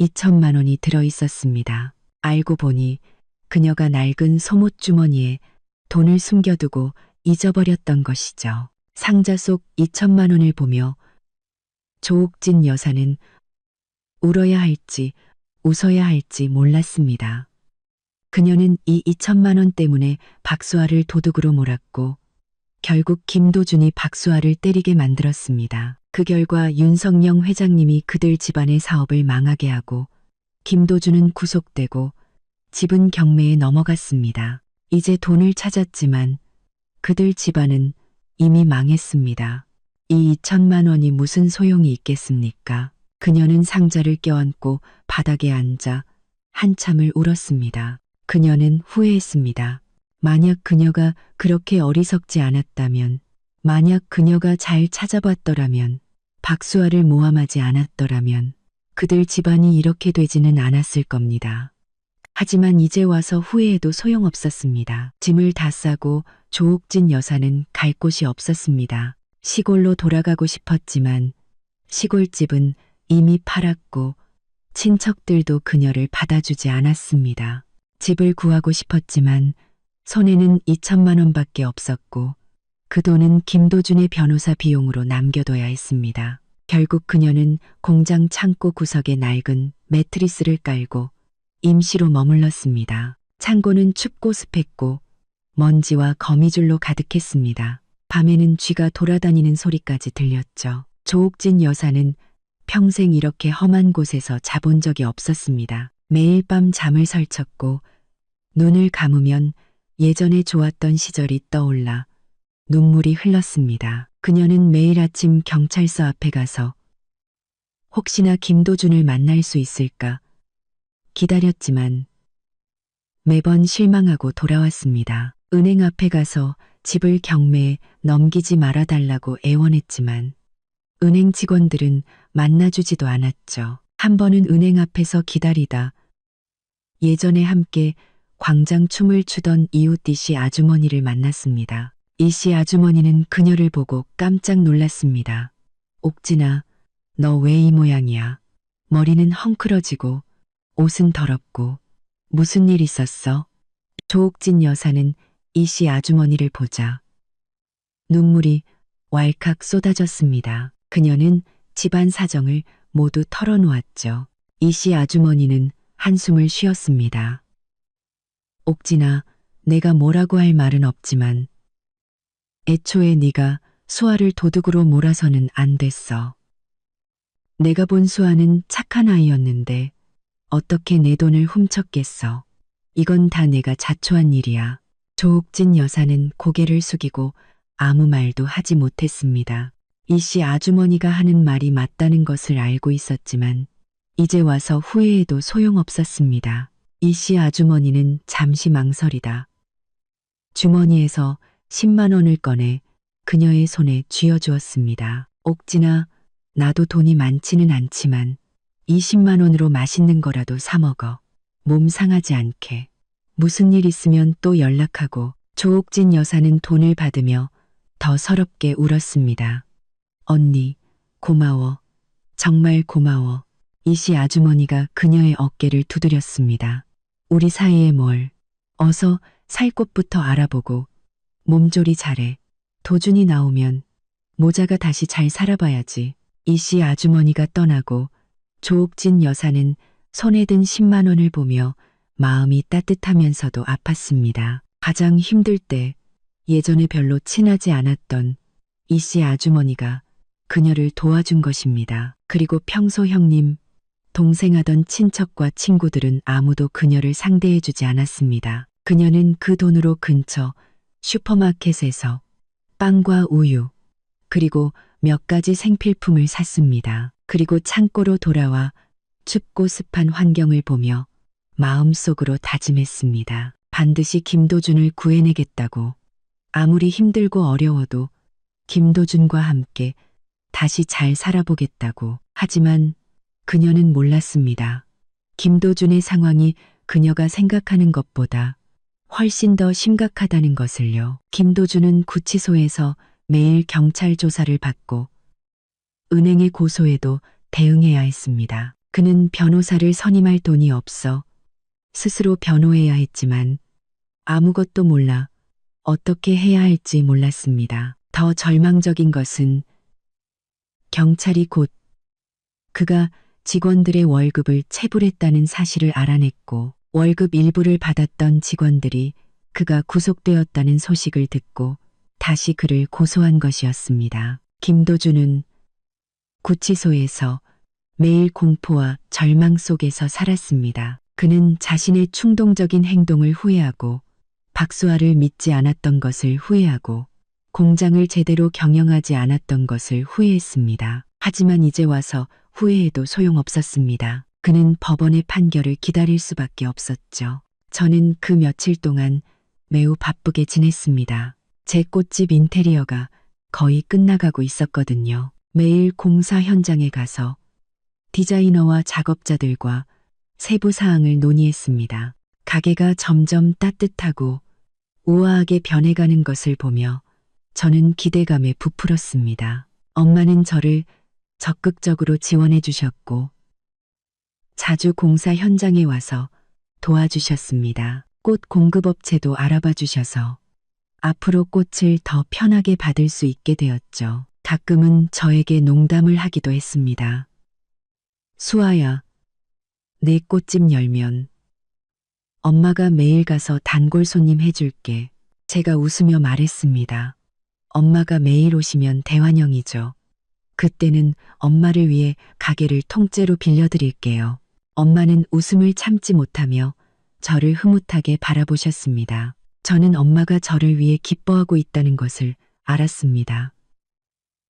2천만 원이 들어있었습니다. 알고 보니 그녀가 낡은 속옷 주머니에 돈을 숨겨두고 잊어버렸던 것이죠. 상자 속 2천만 원을 보며 조옥진 여사는 울어야 할지 웃어야 할지 몰랐습니다. 그녀는 이 2천만 원 때문에 박수아를 도둑으로 몰았고 결국 김도준이 박수아를 때리게 만들었습니다. 그 결과 윤석영 회장님이 그들 집안의 사업을 망하게 하고 김도준은 구속되고 집은 경매에 넘어갔습니다. 이제 돈을 찾았지만 그들 집안은 이미 망했습니다. 이 2천만 원이 무슨 소용이 있겠습니까? 그녀는 상자를 껴안고 바닥에 앉아 한참을 울었습니다. 그녀는 후회했습니다. 만약 그녀가 그렇게 어리석지 않았다면, 만약 그녀가 잘 찾아봤더라면, 박수아를 모함하지 않았더라면 그들 집안이 이렇게 되지는 않았을 겁니다. 하지만 이제 와서 후회해도 소용없었습니다. 짐을 다 싸고 조옥진 여사는 갈 곳이 없었습니다. 시골로 돌아가고 싶었지만 시골집은 이미 팔았고 친척들도 그녀를 받아주지 않았습니다. 집을 구하고 싶었지만 손에는 2천만 원밖에 없었고 그 돈은 김도준의 변호사 비용으로 남겨둬야 했습니다. 결국 그녀는 공장 창고 구석에 낡은 매트리스를 깔고 임시로 머물렀습니다. 창고는 춥고 습했고 먼지와 거미줄로 가득했습니다. 밤에는 쥐가 돌아다니는 소리까지 들렸죠. 조옥진 여사는 평생 이렇게 험한 곳에서 자본 적이 없었습니다. 매일 밤 잠을 설쳤고 눈을 감으면 예전에 좋았던 시절이 떠올라 눈물이 흘렀습니다. 그녀는 매일 아침 경찰서 앞에 가서 혹시나 김도준을 만날 수 있을까 기다렸지만 매번 실망하고 돌아왔습니다. 은행 앞에 가서 집을 경매에 넘기지 말아달라고 애원했지만 은행 직원들은 만나주지도 않았죠. 한 번은 은행 앞에서 기다리다 예전에 함께 광장 춤을 추던 이웃 이씨 아주머니를 만났습니다. 이씨 아주머니는 그녀를 보고 깜짝 놀랐습니다. 옥진아, 너 왜 이 모양이야? 머리는 헝클어지고 옷은 더럽고 무슨 일 있었어? 조옥진 여사는 이씨 아주머니를 보자 눈물이 왈칵 쏟아졌습니다. 그녀는 집안 사정을 모두 털어놓았죠. 이씨 아주머니는 한숨을 쉬었습니다. 옥진아, 내가 뭐라고 할 말은 없지만 애초에 네가 수아를 도둑으로 몰아서는 안 됐어. 내가 본 수아는 착한 아이였는데 어떻게 내 돈을 훔쳤겠어. 이건 다 내가 자초한 일이야. 조옥진 여사는 고개를 숙이고 아무 말도 하지 못했습니다. 이씨 아주머니가 하는 말이 맞다는 것을 알고 있었지만 이제 와서 후회해도 소용없었습니다. 이씨 아주머니는 잠시 망설이다 주머니에서 10만 원을 꺼내 그녀의 손에 쥐어주었습니다. 옥진아, 나도 돈이 많지는 않지만 20만 원으로 맛있는 거라도 사 먹어. 몸 상하지 않게. 무슨 일 있으면 또 연락하고. 조옥진 여사는 돈을 받으며 더 서럽게 울었습니다. 언니, 고마워. 정말 고마워. 이씨 아주머니가 그녀의 어깨를 두드렸습니다. 우리 사이에 뭘. 어서 살 곳부터 알아보고 몸조리 잘해. 도준이 나오면 모자가 다시 잘 살아봐야지. 이씨 아주머니가 떠나고 조옥진 여사는 손에 든 10만 원을 보며 마음이 따뜻하면서도 아팠습니다. 가장 힘들 때 예전에 별로 친하지 않았던 이씨 아주머니가 그녀를 도와준 것입니다. 그리고 평소 형님, 동생하던 친척과 친구들은 아무도 그녀를 상대해주지 않았습니다. 그녀는 그 돈으로 근처 슈퍼마켓에서 빵과 우유, 그리고 몇 가지 생필품을 샀습니다. 그리고 창고로 돌아와 춥고 습한 환경을 보며 마음속으로 다짐했습니다. 반드시 김도준을 구해내겠다고. 아무리 힘들고 어려워도 김도준과 함께 다시 잘 살아보겠다고. 하지만 그녀는 몰랐습니다. 김도준의 상황이 그녀가 생각하는 것보다 훨씬 더 심각하다는 것을요. 김도준은 구치소에서 매일 경찰 조사를 받고 은행에 고소해도 대응해야 했습니다. 그는 변호사를 선임할 돈이 없어 스스로 변호해야 했지만 아무것도 몰라 어떻게 해야 할지 몰랐습니다. 더 절망적인 것은 경찰이 곧 그가 직원들의 월급을 체불했다는 사실을 알아냈고 월급 일부를 받았던 직원들이 그가 구속되었다는 소식을 듣고 다시 그를 고소한 것이었습니다. 김도준은 구치소에서 매일 공포와 절망 속에서 살았습니다. 그는 자신의 충동적인 행동을 후회하고 박수아를 믿지 않았던 것을 후회하고 공장을 제대로 경영하지 않았던 것을 후회했습니다. 하지만 이제 와서 후회해도 소용없었습니다. 그는 법원의 판결을 기다릴 수밖에 없었죠. 저는 그 며칠 동안 매우 바쁘게 지냈습니다. 제 꽃집 인테리어가 거의 끝나가고 있었거든요. 매일 공사 현장에 가서 디자이너와 작업자들과 세부 사항을 논의했습니다. 가게가 점점 따뜻하고 우아하게 변해가는 것을 보며 저는 기대감에 부풀었습니다. 엄마는 저를 적극적으로 지원해 주셨고 자주 공사 현장에 와서 도와주셨습니다. 꽃 공급업체도 알아봐 주셔서 앞으로 꽃을 더 편하게 받을 수 있게 되었죠. 가끔은 저에게 농담을 하기도 했습니다. 수아야, 내 꽃집 열면 엄마가 매일 가서 단골 손님 해줄게. 제가 웃으며 말했습니다. 엄마가 매일 오시면 대환영이죠. 그때는 엄마를 위해 가게를 통째로 빌려드릴게요. 엄마는 웃음을 참지 못하며 저를 흐뭇하게 바라보셨습니다. 저는 엄마가 저를 위해 기뻐하고 있다는 것을 알았습니다.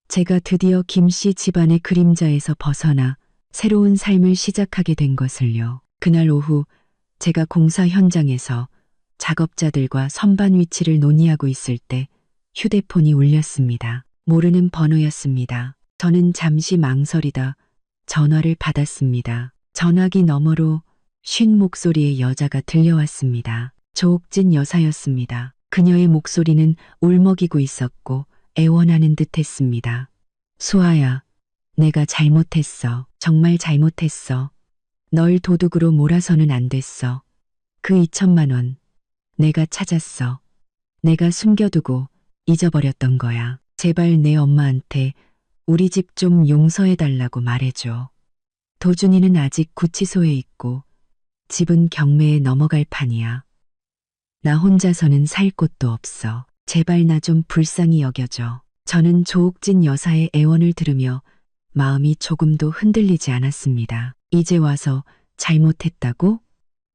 제가 드디어 김씨 집안의 그림자에서 벗어나 새로운 삶을 시작하게 된 것을요. 그날 오후 제가 공사 현장에서 작업자들과 선반 위치를 논의하고 있을 때 휴대폰이 울렸습니다. 모르는 번호였습니다. 저는 잠시 망설이다 전화를 받았습니다. 전화기 너머로 쉰 목소리의 여자가 들려왔습니다. 조옥진 여사였습니다. 그녀의 목소리는 울먹이고 있었고 애원하는 듯했습니다. 수아야, 내가 잘못했어. 정말 잘못했어. 널 도둑으로 몰아서는 안 됐어. 그 2천만 원 내가 찾았어. 내가 숨겨두고 잊어버렸던 거야. 제발 내 엄마한테 우리 집 좀 용서해달라고 말해줘. 도준이는 아직 구치소에 있고 집은 경매에 넘어갈 판이야. 나 혼자서는 살 곳도 없어. 제발 나 좀 불쌍히 여겨줘. 저는 조옥진 여사의 애원을 들으며 마음이 조금도 흔들리지 않았습니다. 이제 와서 잘못했다고?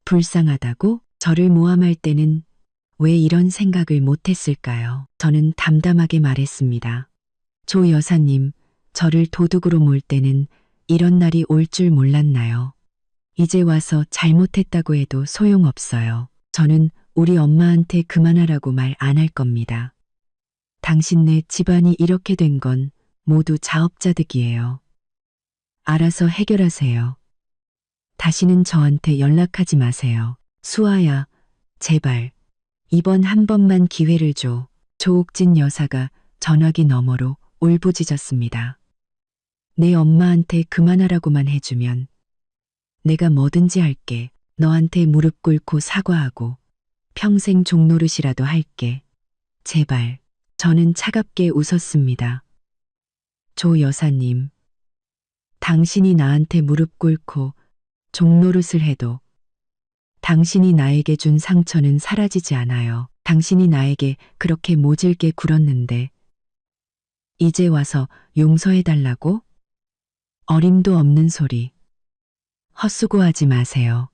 불쌍하다고? 저를 모함할 때는 왜 이런 생각을 못했을까요? 저는 담담하게 말했습니다. 조 여사님, 저를 도둑으로 몰 때는 이런 날이 올 줄 몰랐나요? 이제 와서 잘못했다고 해도 소용없어요. 저는 우리 엄마한테 그만하라고 말 안 할 겁니다. 당신네 집안이 이렇게 된 건 모두 자업자득이에요. 알아서 해결하세요. 다시는 저한테 연락하지 마세요. 수아야, 제발. 이번 한 번만 기회를 줘. 조옥진 여사가 전화기 너머로 울부짖었습니다. 내 엄마한테 그만하라고만 해주면 내가 뭐든지 할게. 너한테 무릎 꿇고 사과하고 평생 종노릇이라도 할게. 제발. 저는 차갑게 웃었습니다. 조 여사님, 당신이 나한테 무릎 꿇고 종노릇을 해도 당신이 나에게 준 상처는 사라지지 않아요. 당신이 나에게 그렇게 모질게 굴었는데 이제 와서 용서해달라고? 어림도 없는 소리. 헛수고하지 마세요.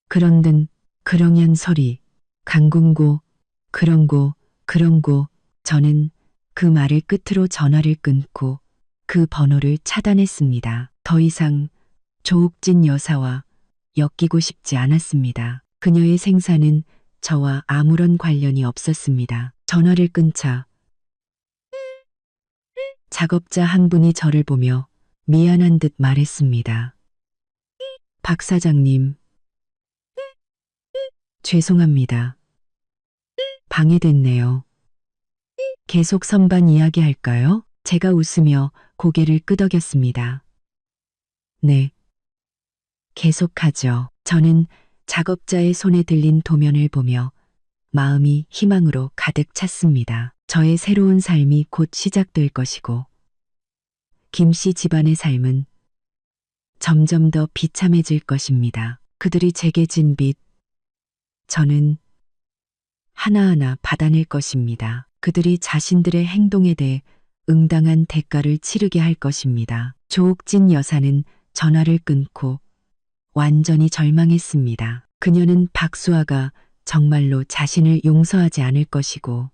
그런든 그렁연 소리, 강궁고, 그런고, 그런고. 저는 그 말을 끝으로 전화를 끊고 그 번호를 차단했습니다. 더 이상 조옥진 여사와 엮이고 싶지 않았습니다. 그녀의 생사는 저와 아무런 관련이 없었습니다. 전화를 끊자 작업자 한 분이 저를 보며 미안한 듯 말했습니다. 박 사장님, 죄송합니다. 방해됐네요. 계속 선반 이야기할까요? 제가 웃으며 고개를 끄덕였습니다. 네. 계속하죠. 저는 작업자의 손에 들린 도면을 보며 마음이 희망으로 가득 찼습니다. 저의 새로운 삶이 곧 시작될 것이고 김 씨 집안의 삶은 점점 더 비참해질 것입니다. 그들이 제게 진 빚, 저는 하나하나 받아낼 것입니다. 그들이 자신들의 행동에 대해 응당한 대가를 치르게 할 것입니다. 조옥진 여사는 전화를 끊고 완전히 절망했습니다. 그녀는 박수아가 정말로 자신을 용서하지 않을 것이고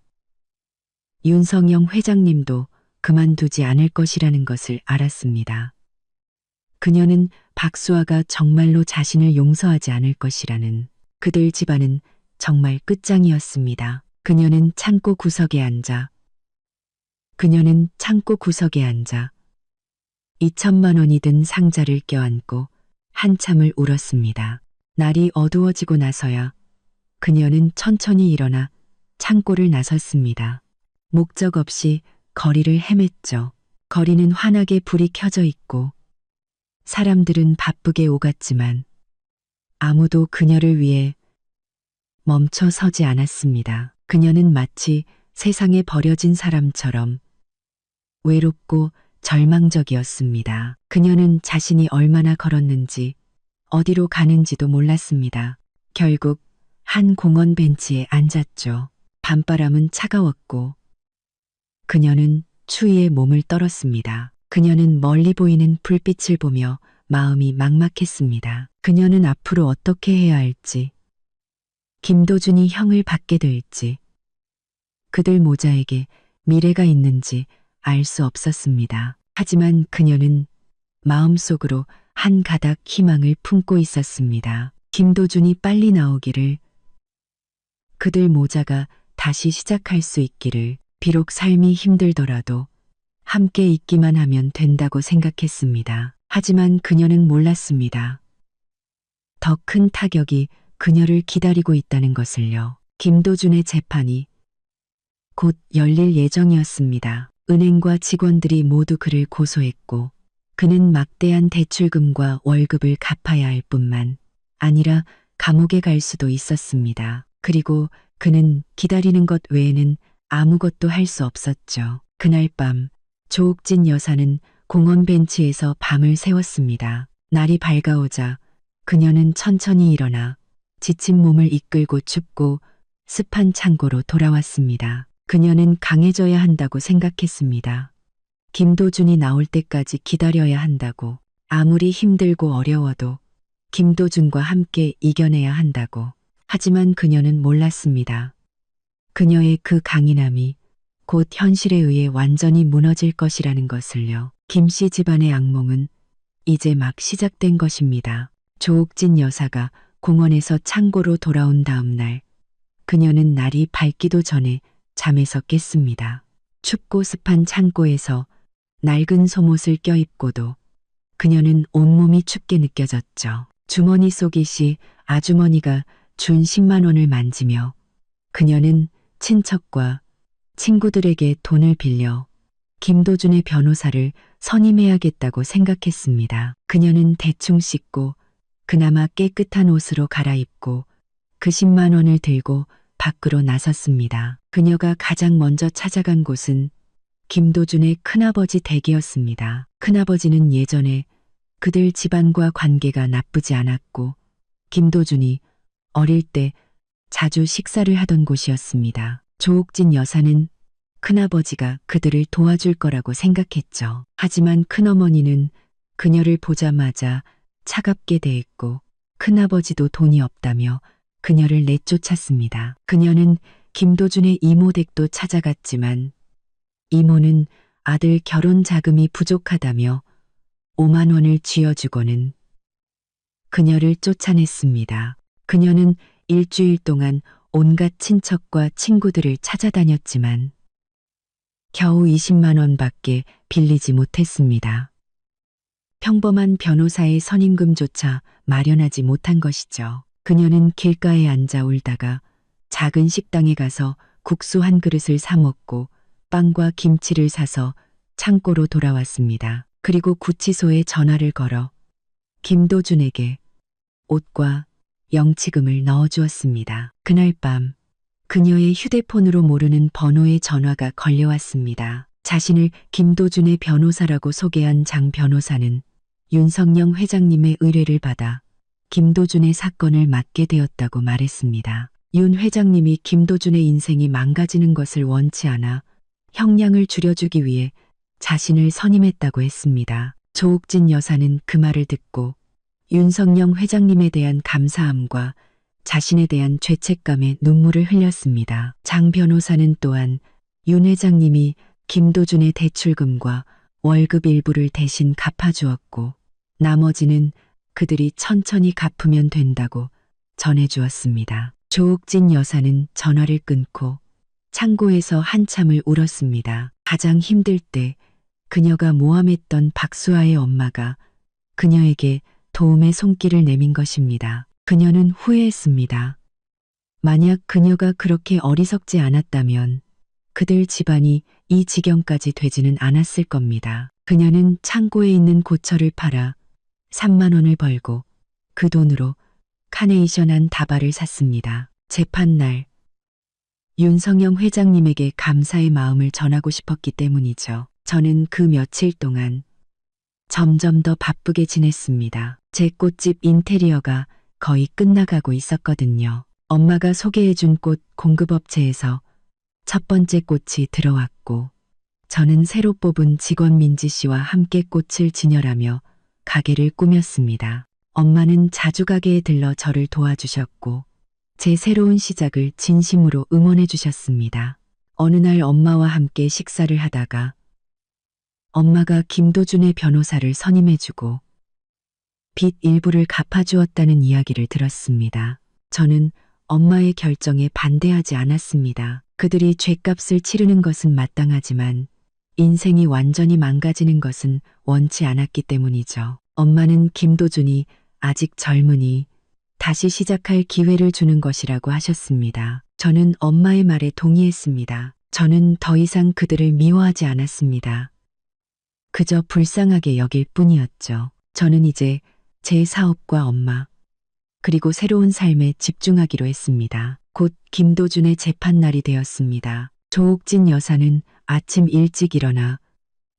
윤성영 회장님도 그만두지 않을 것이라는 것을 알았습니다. 그녀는 박수아가 정말로 자신을 용서하지 않을 것이라는 그들 집안은 정말 끝장이었습니다. 그녀는 창고 구석에 앉아 2천만 원이 든 상자를 껴안고 한참을 울었습니다. 날이 어두워지고 나서야 그녀는 천천히 일어나 창고를 나섰습니다. 목적 없이 거리를 헤맸죠. 거리는 환하게 불이 켜져 있고 사람들은 바쁘게 오갔지만 아무도 그녀를 위해 멈춰 서지 않았습니다. 그녀는 마치 세상에 버려진 사람처럼 외롭고 절망적이었습니다. 그녀는 자신이 얼마나 걸었는지 어디로 가는지도 몰랐습니다. 결국 한 공원 벤치에 앉았죠. 밤바람은 차가웠고 그녀는 추위에 몸을 떨었습니다. 그녀는 멀리 보이는 불빛을 보며 마음이 막막했습니다. 그녀는 앞으로 어떻게 해야 할지, 김도준이 형을 받게 될지, 그들 모자에게 미래가 있는지 알 수 없었습니다. 하지만 그녀는 마음속으로 한 가닥 희망을 품고 있었습니다. 김도준이 빨리 나오기를, 그들 모자가 다시 시작할 수 있기를, 비록 삶이 힘들더라도 함께 있기만 하면 된다고 생각했습니다. 하지만 그녀는 몰랐습니다. 더 큰 타격이 그녀를 기다리고 있다는 것을요. 김도준의 재판이 곧 열릴 예정이었습니다. 은행과 직원들이 모두 그를 고소했고 그는 막대한 대출금과 월급을 갚아야 할 뿐만 아니라 감옥에 갈 수도 있었습니다. 그리고 그는 기다리는 것 외에는 아무것도 할 수 없었죠. 그날 밤 조옥진 여사는 공원 벤치에서 밤을 새웠습니다. 날이 밝아오자 그녀는 천천히 일어나 지친 몸을 이끌고 춥고 습한 창고로 돌아왔습니다. 그녀는 강해져야 한다고 생각했습니다. 김도준이 나올 때까지 기다려야 한다고, 아무리 힘들고 어려워도 김도준과 함께 이겨내야 한다고. 하지만 그녀는 몰랐습니다. 그녀의 그 강인함이 곧 현실에 의해 완전히 무너질 것이라는 것을요. 김씨 집안의 악몽은 이제 막 시작된 것입니다. 조옥진 여사가 공원에서 창고로 돌아온 다음 날, 그녀는 날이 밝기도 전에 잠에서 깼습니다. 춥고 습한 창고에서 낡은 속옷을 껴입고도 그녀는 온몸이 춥게 느껴졌죠. 주머니 속이시 아주머니가 준 10만 원을 만지며 그녀는 친척과 친구들에게 돈을 빌려 김도준의 변호사를 선임해야겠다고 생각했습니다. 그녀는 대충 씻고 그나마 깨끗한 옷으로 갈아입고 그 10만 원을 들고 밖으로 나섰습니다. 그녀가 가장 먼저 찾아간 곳은 김도준의 큰아버지 댁이었습니다. 큰아버지는 예전에 그들 집안과 관계가 나쁘지 않았고 김도준이 어릴 때 자주 식사를 하던 곳이었습니다. 조옥진 여사는 큰아버지가 그들을 도와줄 거라고 생각했죠. 하지만 큰어머니는 그녀를 보자마자 차갑게 대했고 큰아버지도 돈이 없다며 그녀를 내쫓았습니다. 그녀는 김도준의 이모 댁도 찾아갔지만 이모는 아들 결혼 자금이 부족하다며 5만 원을 쥐어주고는 그녀를 쫓아냈습니다. 그녀는 일주일 동안 온갖 친척과 친구들을 찾아다녔지만 겨우 20만 원밖에 빌리지 못했습니다. 평범한 변호사의 선임금조차 마련하지 못한 것이죠. 그녀는 길가에 앉아 울다가 작은 식당에 가서 국수 한 그릇을 사 먹고 빵과 김치를 사서 창고로 돌아왔습니다. 그리고 구치소에 전화를 걸어 김도준에게 옷과 영치금을 넣어주었습니다. 그날 밤 그녀의 휴대폰으로 모르는 번호의 전화가 걸려왔습니다. 자신을 김도준의 변호사라고 소개한 장 변호사는 윤석영 회장님의 의뢰를 받아 김도준의 사건을 맡게 되었다고 말했습니다. 윤 회장님이 김도준의 인생이 망가지는 것을 원치 않아 형량을 줄여주기 위해 자신을 선임했다고 했습니다. 조옥진 여사는 그 말을 듣고 윤석영 회장님에 대한 감사함과 자신에 대한 죄책감에 눈물을 흘렸습니다. 장 변호사는 또한 윤 회장님이 김도준의 대출금과 월급 일부를 대신 갚아주었고 나머지는 그들이 천천히 갚으면 된다고 전해주었습니다. 조옥진 여사는 전화를 끊고 창고에서 한참을 울었습니다. 가장 힘들 때 그녀가 모함했던 박수아의 엄마가 그녀에게 도움의 손길을 내민 것입니다. 그녀는 후회했습니다. 만약 그녀가 그렇게 어리석지 않았다면 그들 집안이 이 지경까지 되지는 않았을 겁니다. 그녀는 창고에 있는 고철을 팔아 3만 원을 벌고 그 돈으로 카네이션한 다발을 샀습니다. 재판날 윤석영 회장님에게 감사의 마음을 전하고 싶었기 때문이죠. 저는 그 며칠 동안 점점 더 바쁘게 지냈습니다. 제 꽃집 인테리어가 거의 끝나가고 있었거든요. 엄마가 소개해준 꽃 공급업체에서 첫 번째 꽃이 들어왔고 저는 새로 뽑은 직원 민지 씨와 함께 꽃을 진열하며 가게를 꾸몄습니다. 엄마는 자주 가게에 들러 저를 도와주셨고 제 새로운 시작을 진심으로 응원해 주셨습니다. 어느 날 엄마와 함께 식사를 하다가 엄마가 김도준의 변호사를 선임해주고 빚 일부를 갚아주었다는 이야기를 들었습니다. 저는 엄마의 결정에 반대하지 않았습니다. 그들이 죗값을 치르는 것은 마땅하지만 인생이 완전히 망가지는 것은 원치 않았기 때문이죠. 엄마는 김도준이 아직 젊으니 다시 시작할 기회를 주는 것이라고 하셨습니다. 저는 엄마의 말에 동의했습니다. 저는 더 이상 그들을 미워하지 않았습니다. 그저 불쌍하게 여길 뿐이었죠. 저는 이제 제 사업과 엄마, 그리고 새로운 삶에 집중하기로 했습니다. 곧 김도준의 재판날이 되었습니다. 조옥진 여사는 아침 일찍 일어나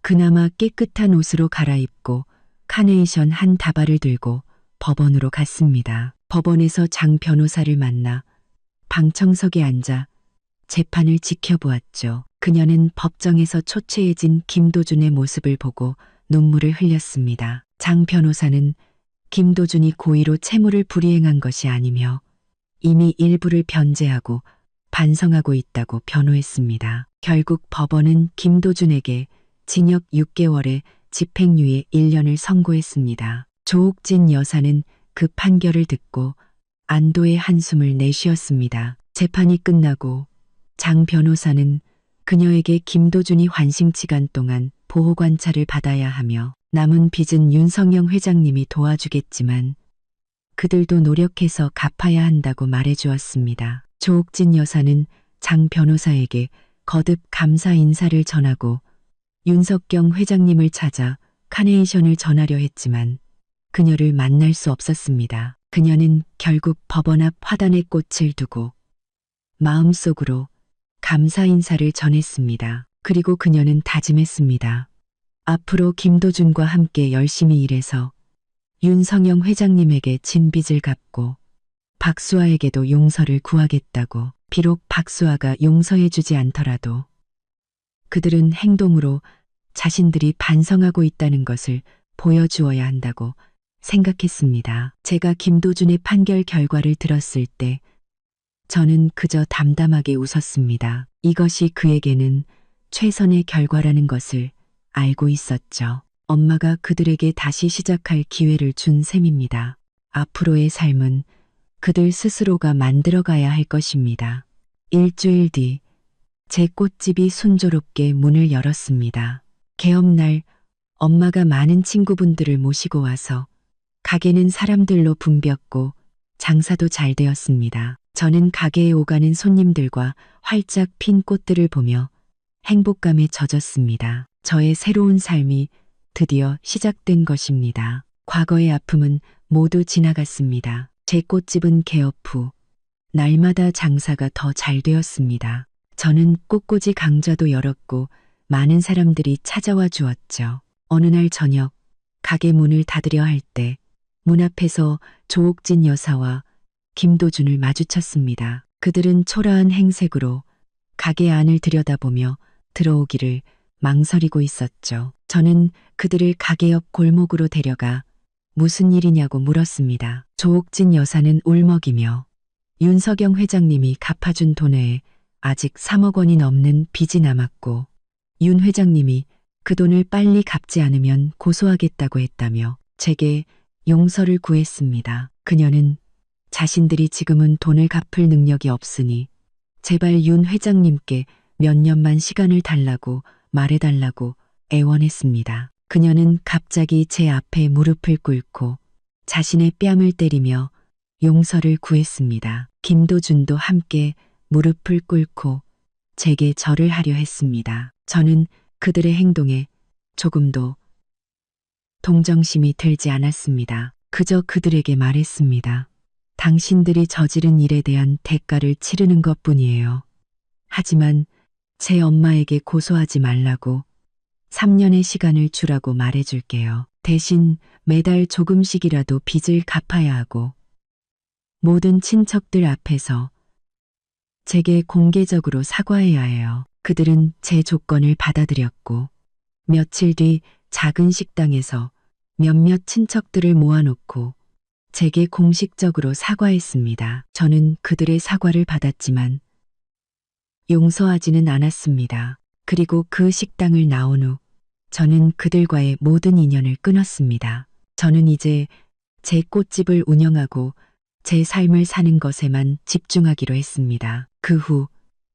그나마 깨끗한 옷으로 갈아입고 카네이션 한 다발을 들고 법원으로 갔습니다. 법원에서 장 변호사를 만나 방청석에 앉아 재판을 지켜보았죠. 그녀는 법정에서 초췌해진 김도준의 모습을 보고 눈물을 흘렸습니다. 장 변호사는 김도준이 고의로 채무를 불이행한 것이 아니며 이미 일부를 변제하고 반성하고 있다고 변호했습니다. 결국 법원은 김도준에게 징역 6개월에 집행유예 1년을 선고했습니다. 조옥진 여사는 그 판결을 듣고 안도의 한숨을 내쉬었습니다. 재판이 끝나고 장 변호사는 그녀에게 김도준이 환심치간 동안 보호관찰을 받아야 하며 남은 빚은 윤성영 회장님이 도와주겠지만 그들도 노력해서 갚아야 한다고 말해주었습니다. 조옥진 여사는 장 변호사에게 거듭 감사 인사를 전하고 윤석경 회장님을 찾아 카네이션을 전하려 했지만 그녀를 만날 수 없었습니다. 그녀는 결국 법원 앞 화단에 꽃을 두고 마음속으로 감사 인사를 전했습니다. 그리고 그녀는 다짐했습니다. 앞으로 김도준과 함께 열심히 일해서 윤성영 회장님에게 진 빚을 갚고 박수아에게도 용서를 구하겠다고. 비록 박수아가 용서해주지 않더라도 그들은 행동으로 자신들이 반성하고 있다는 것을 보여주어야 한다고 생각했습니다. 제가 김도준의 판결 결과를 들었을 때 저는 그저 담담하게 웃었습니다. 이것이 그에게는 최선의 결과라는 것을 알고 있었죠. 엄마가 그들에게 다시 시작할 기회를 준 셈입니다. 앞으로의 삶은 그들 스스로가 만들어가야 할 것입니다. 일주일 뒤 제 꽃집이 순조롭게 문을 열었습니다. 개업날 엄마가 많은 친구분들을 모시고 와서 가게는 사람들로 붐볐고 장사도 잘 되었습니다. 저는 가게에 오가는 손님들과 활짝 핀 꽃들을 보며 행복감에 젖었습니다. 저의 새로운 삶이 드디어 시작된 것입니다. 과거의 아픔은 모두 지나갔습니다. 제 꽃집은 개업 후 날마다 장사가 더 잘 되었습니다. 저는 꽃꽂이 강좌도 열었고 많은 사람들이 찾아와 주었죠. 어느 날 저녁 가게 문을 닫으려 할 때 문 앞에서 조옥진 여사와 김도준을 마주쳤습니다. 그들은 초라한 행색으로 가게 안을 들여다보며 들어오기를 망설이고 있었죠. 저는 그들을 가게 옆 골목으로 데려가 무슨 일이냐고 물었습니다. 조옥진 여사는 울먹이며 윤석영 회장님이 갚아준 돈 외에 아직 3억 원이 넘는 빚이 남았고 윤 회장님이 그 돈을 빨리 갚지 않으면 고소하겠다고 했다며 제게 용서를 구했습니다. 그녀는 자신들이 지금은 돈을 갚을 능력이 없으니 제발 윤 회장님께 몇 년만 시간을 달라고 말해달라고 애원했습니다. 그녀는 갑자기 제 앞에 무릎을 꿇고 자신의 뺨을 때리며 용서를 구했습니다. 김도준도 함께 무릎을 꿇고 제게 절을 하려 했습니다. 저는 그들의 행동에 조금도 동정심이 들지 않았습니다. 그저 그들에게 말했습니다. 당신들이 저지른 일에 대한 대가를 치르는 것뿐이에요. 하지만 제 엄마에게 고소하지 말라고 3년의 시간을 주라고 말해줄게요. 대신 매달 조금씩이라도 빚을 갚아야 하고 모든 친척들 앞에서 제게 공개적으로 사과해야 해요. 그들은 제 조건을 받아들였고 며칠 뒤 작은 식당에서 몇몇 친척들을 모아놓고 제게 공식적으로 사과했습니다. 저는 그들의 사과를 받았지만 용서하지는 않았습니다. 그리고 그 식당을 나온 후 저는 그들과의 모든 인연을 끊었습니다. 저는 이제 제 꽃집을 운영하고 제 삶을 사는 것에만 집중하기로 했습니다. 그 후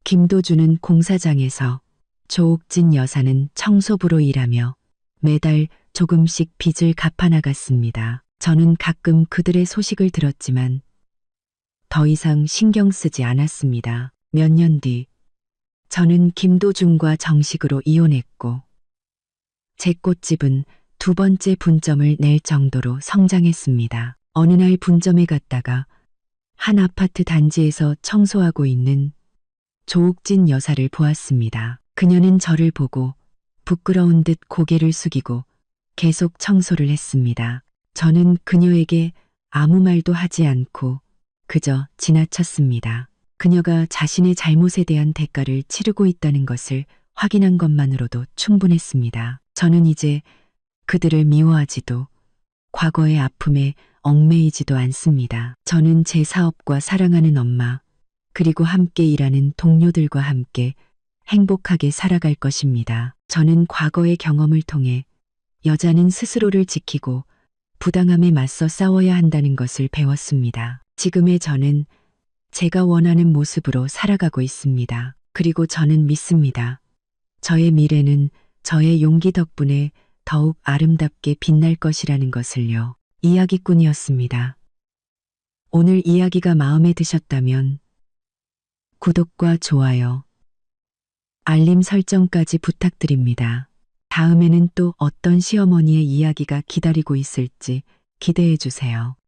김도준은 공사장에서, 조옥진 여사는 청소부로 일하며 매달 조금씩 빚을 갚아나갔습니다. 저는 가끔 그들의 소식을 들었지만 더 이상 신경 쓰지 않았습니다. 몇 년 뒤 저는 김도준과 정식으로 이혼했고 제 꽃집은 두 번째 분점을 낼 정도로 성장했습니다. 어느 날 분점에 갔다가 한 아파트 단지에서 청소하고 있는 조옥진 여사를 보았습니다. 그녀는 저를 보고 부끄러운 듯 고개를 숙이고 계속 청소를 했습니다. 저는 그녀에게 아무 말도 하지 않고 그저 지나쳤습니다. 그녀가 자신의 잘못에 대한 대가를 치르고 있다는 것을 확인한 것만으로도 충분했습니다. 저는 이제 그들을 미워하지도 과거의 아픔에 얽매이지도 않습니다. 저는 제 사업과 사랑하는 엄마, 그리고 함께 일하는 동료들과 함께 행복하게 살아갈 것입니다. 저는 과거의 경험을 통해 여자는 스스로를 지키고 부당함에 맞서 싸워야 한다는 것을 배웠습니다. 지금의 저는 제가 원하는 모습으로 살아가고 있습니다. 그리고 저는 믿습니다. 저의 미래는 저의 용기 덕분에 더욱 아름답게 빛날 것이라는 것을요. 이야기꾼이었습니다. 오늘 이야기가 마음에 드셨다면 구독과 좋아요, 알림 설정까지 부탁드립니다. 다음에는 또 어떤 시어머니의 이야기가 기다리고 있을지 기대해 주세요.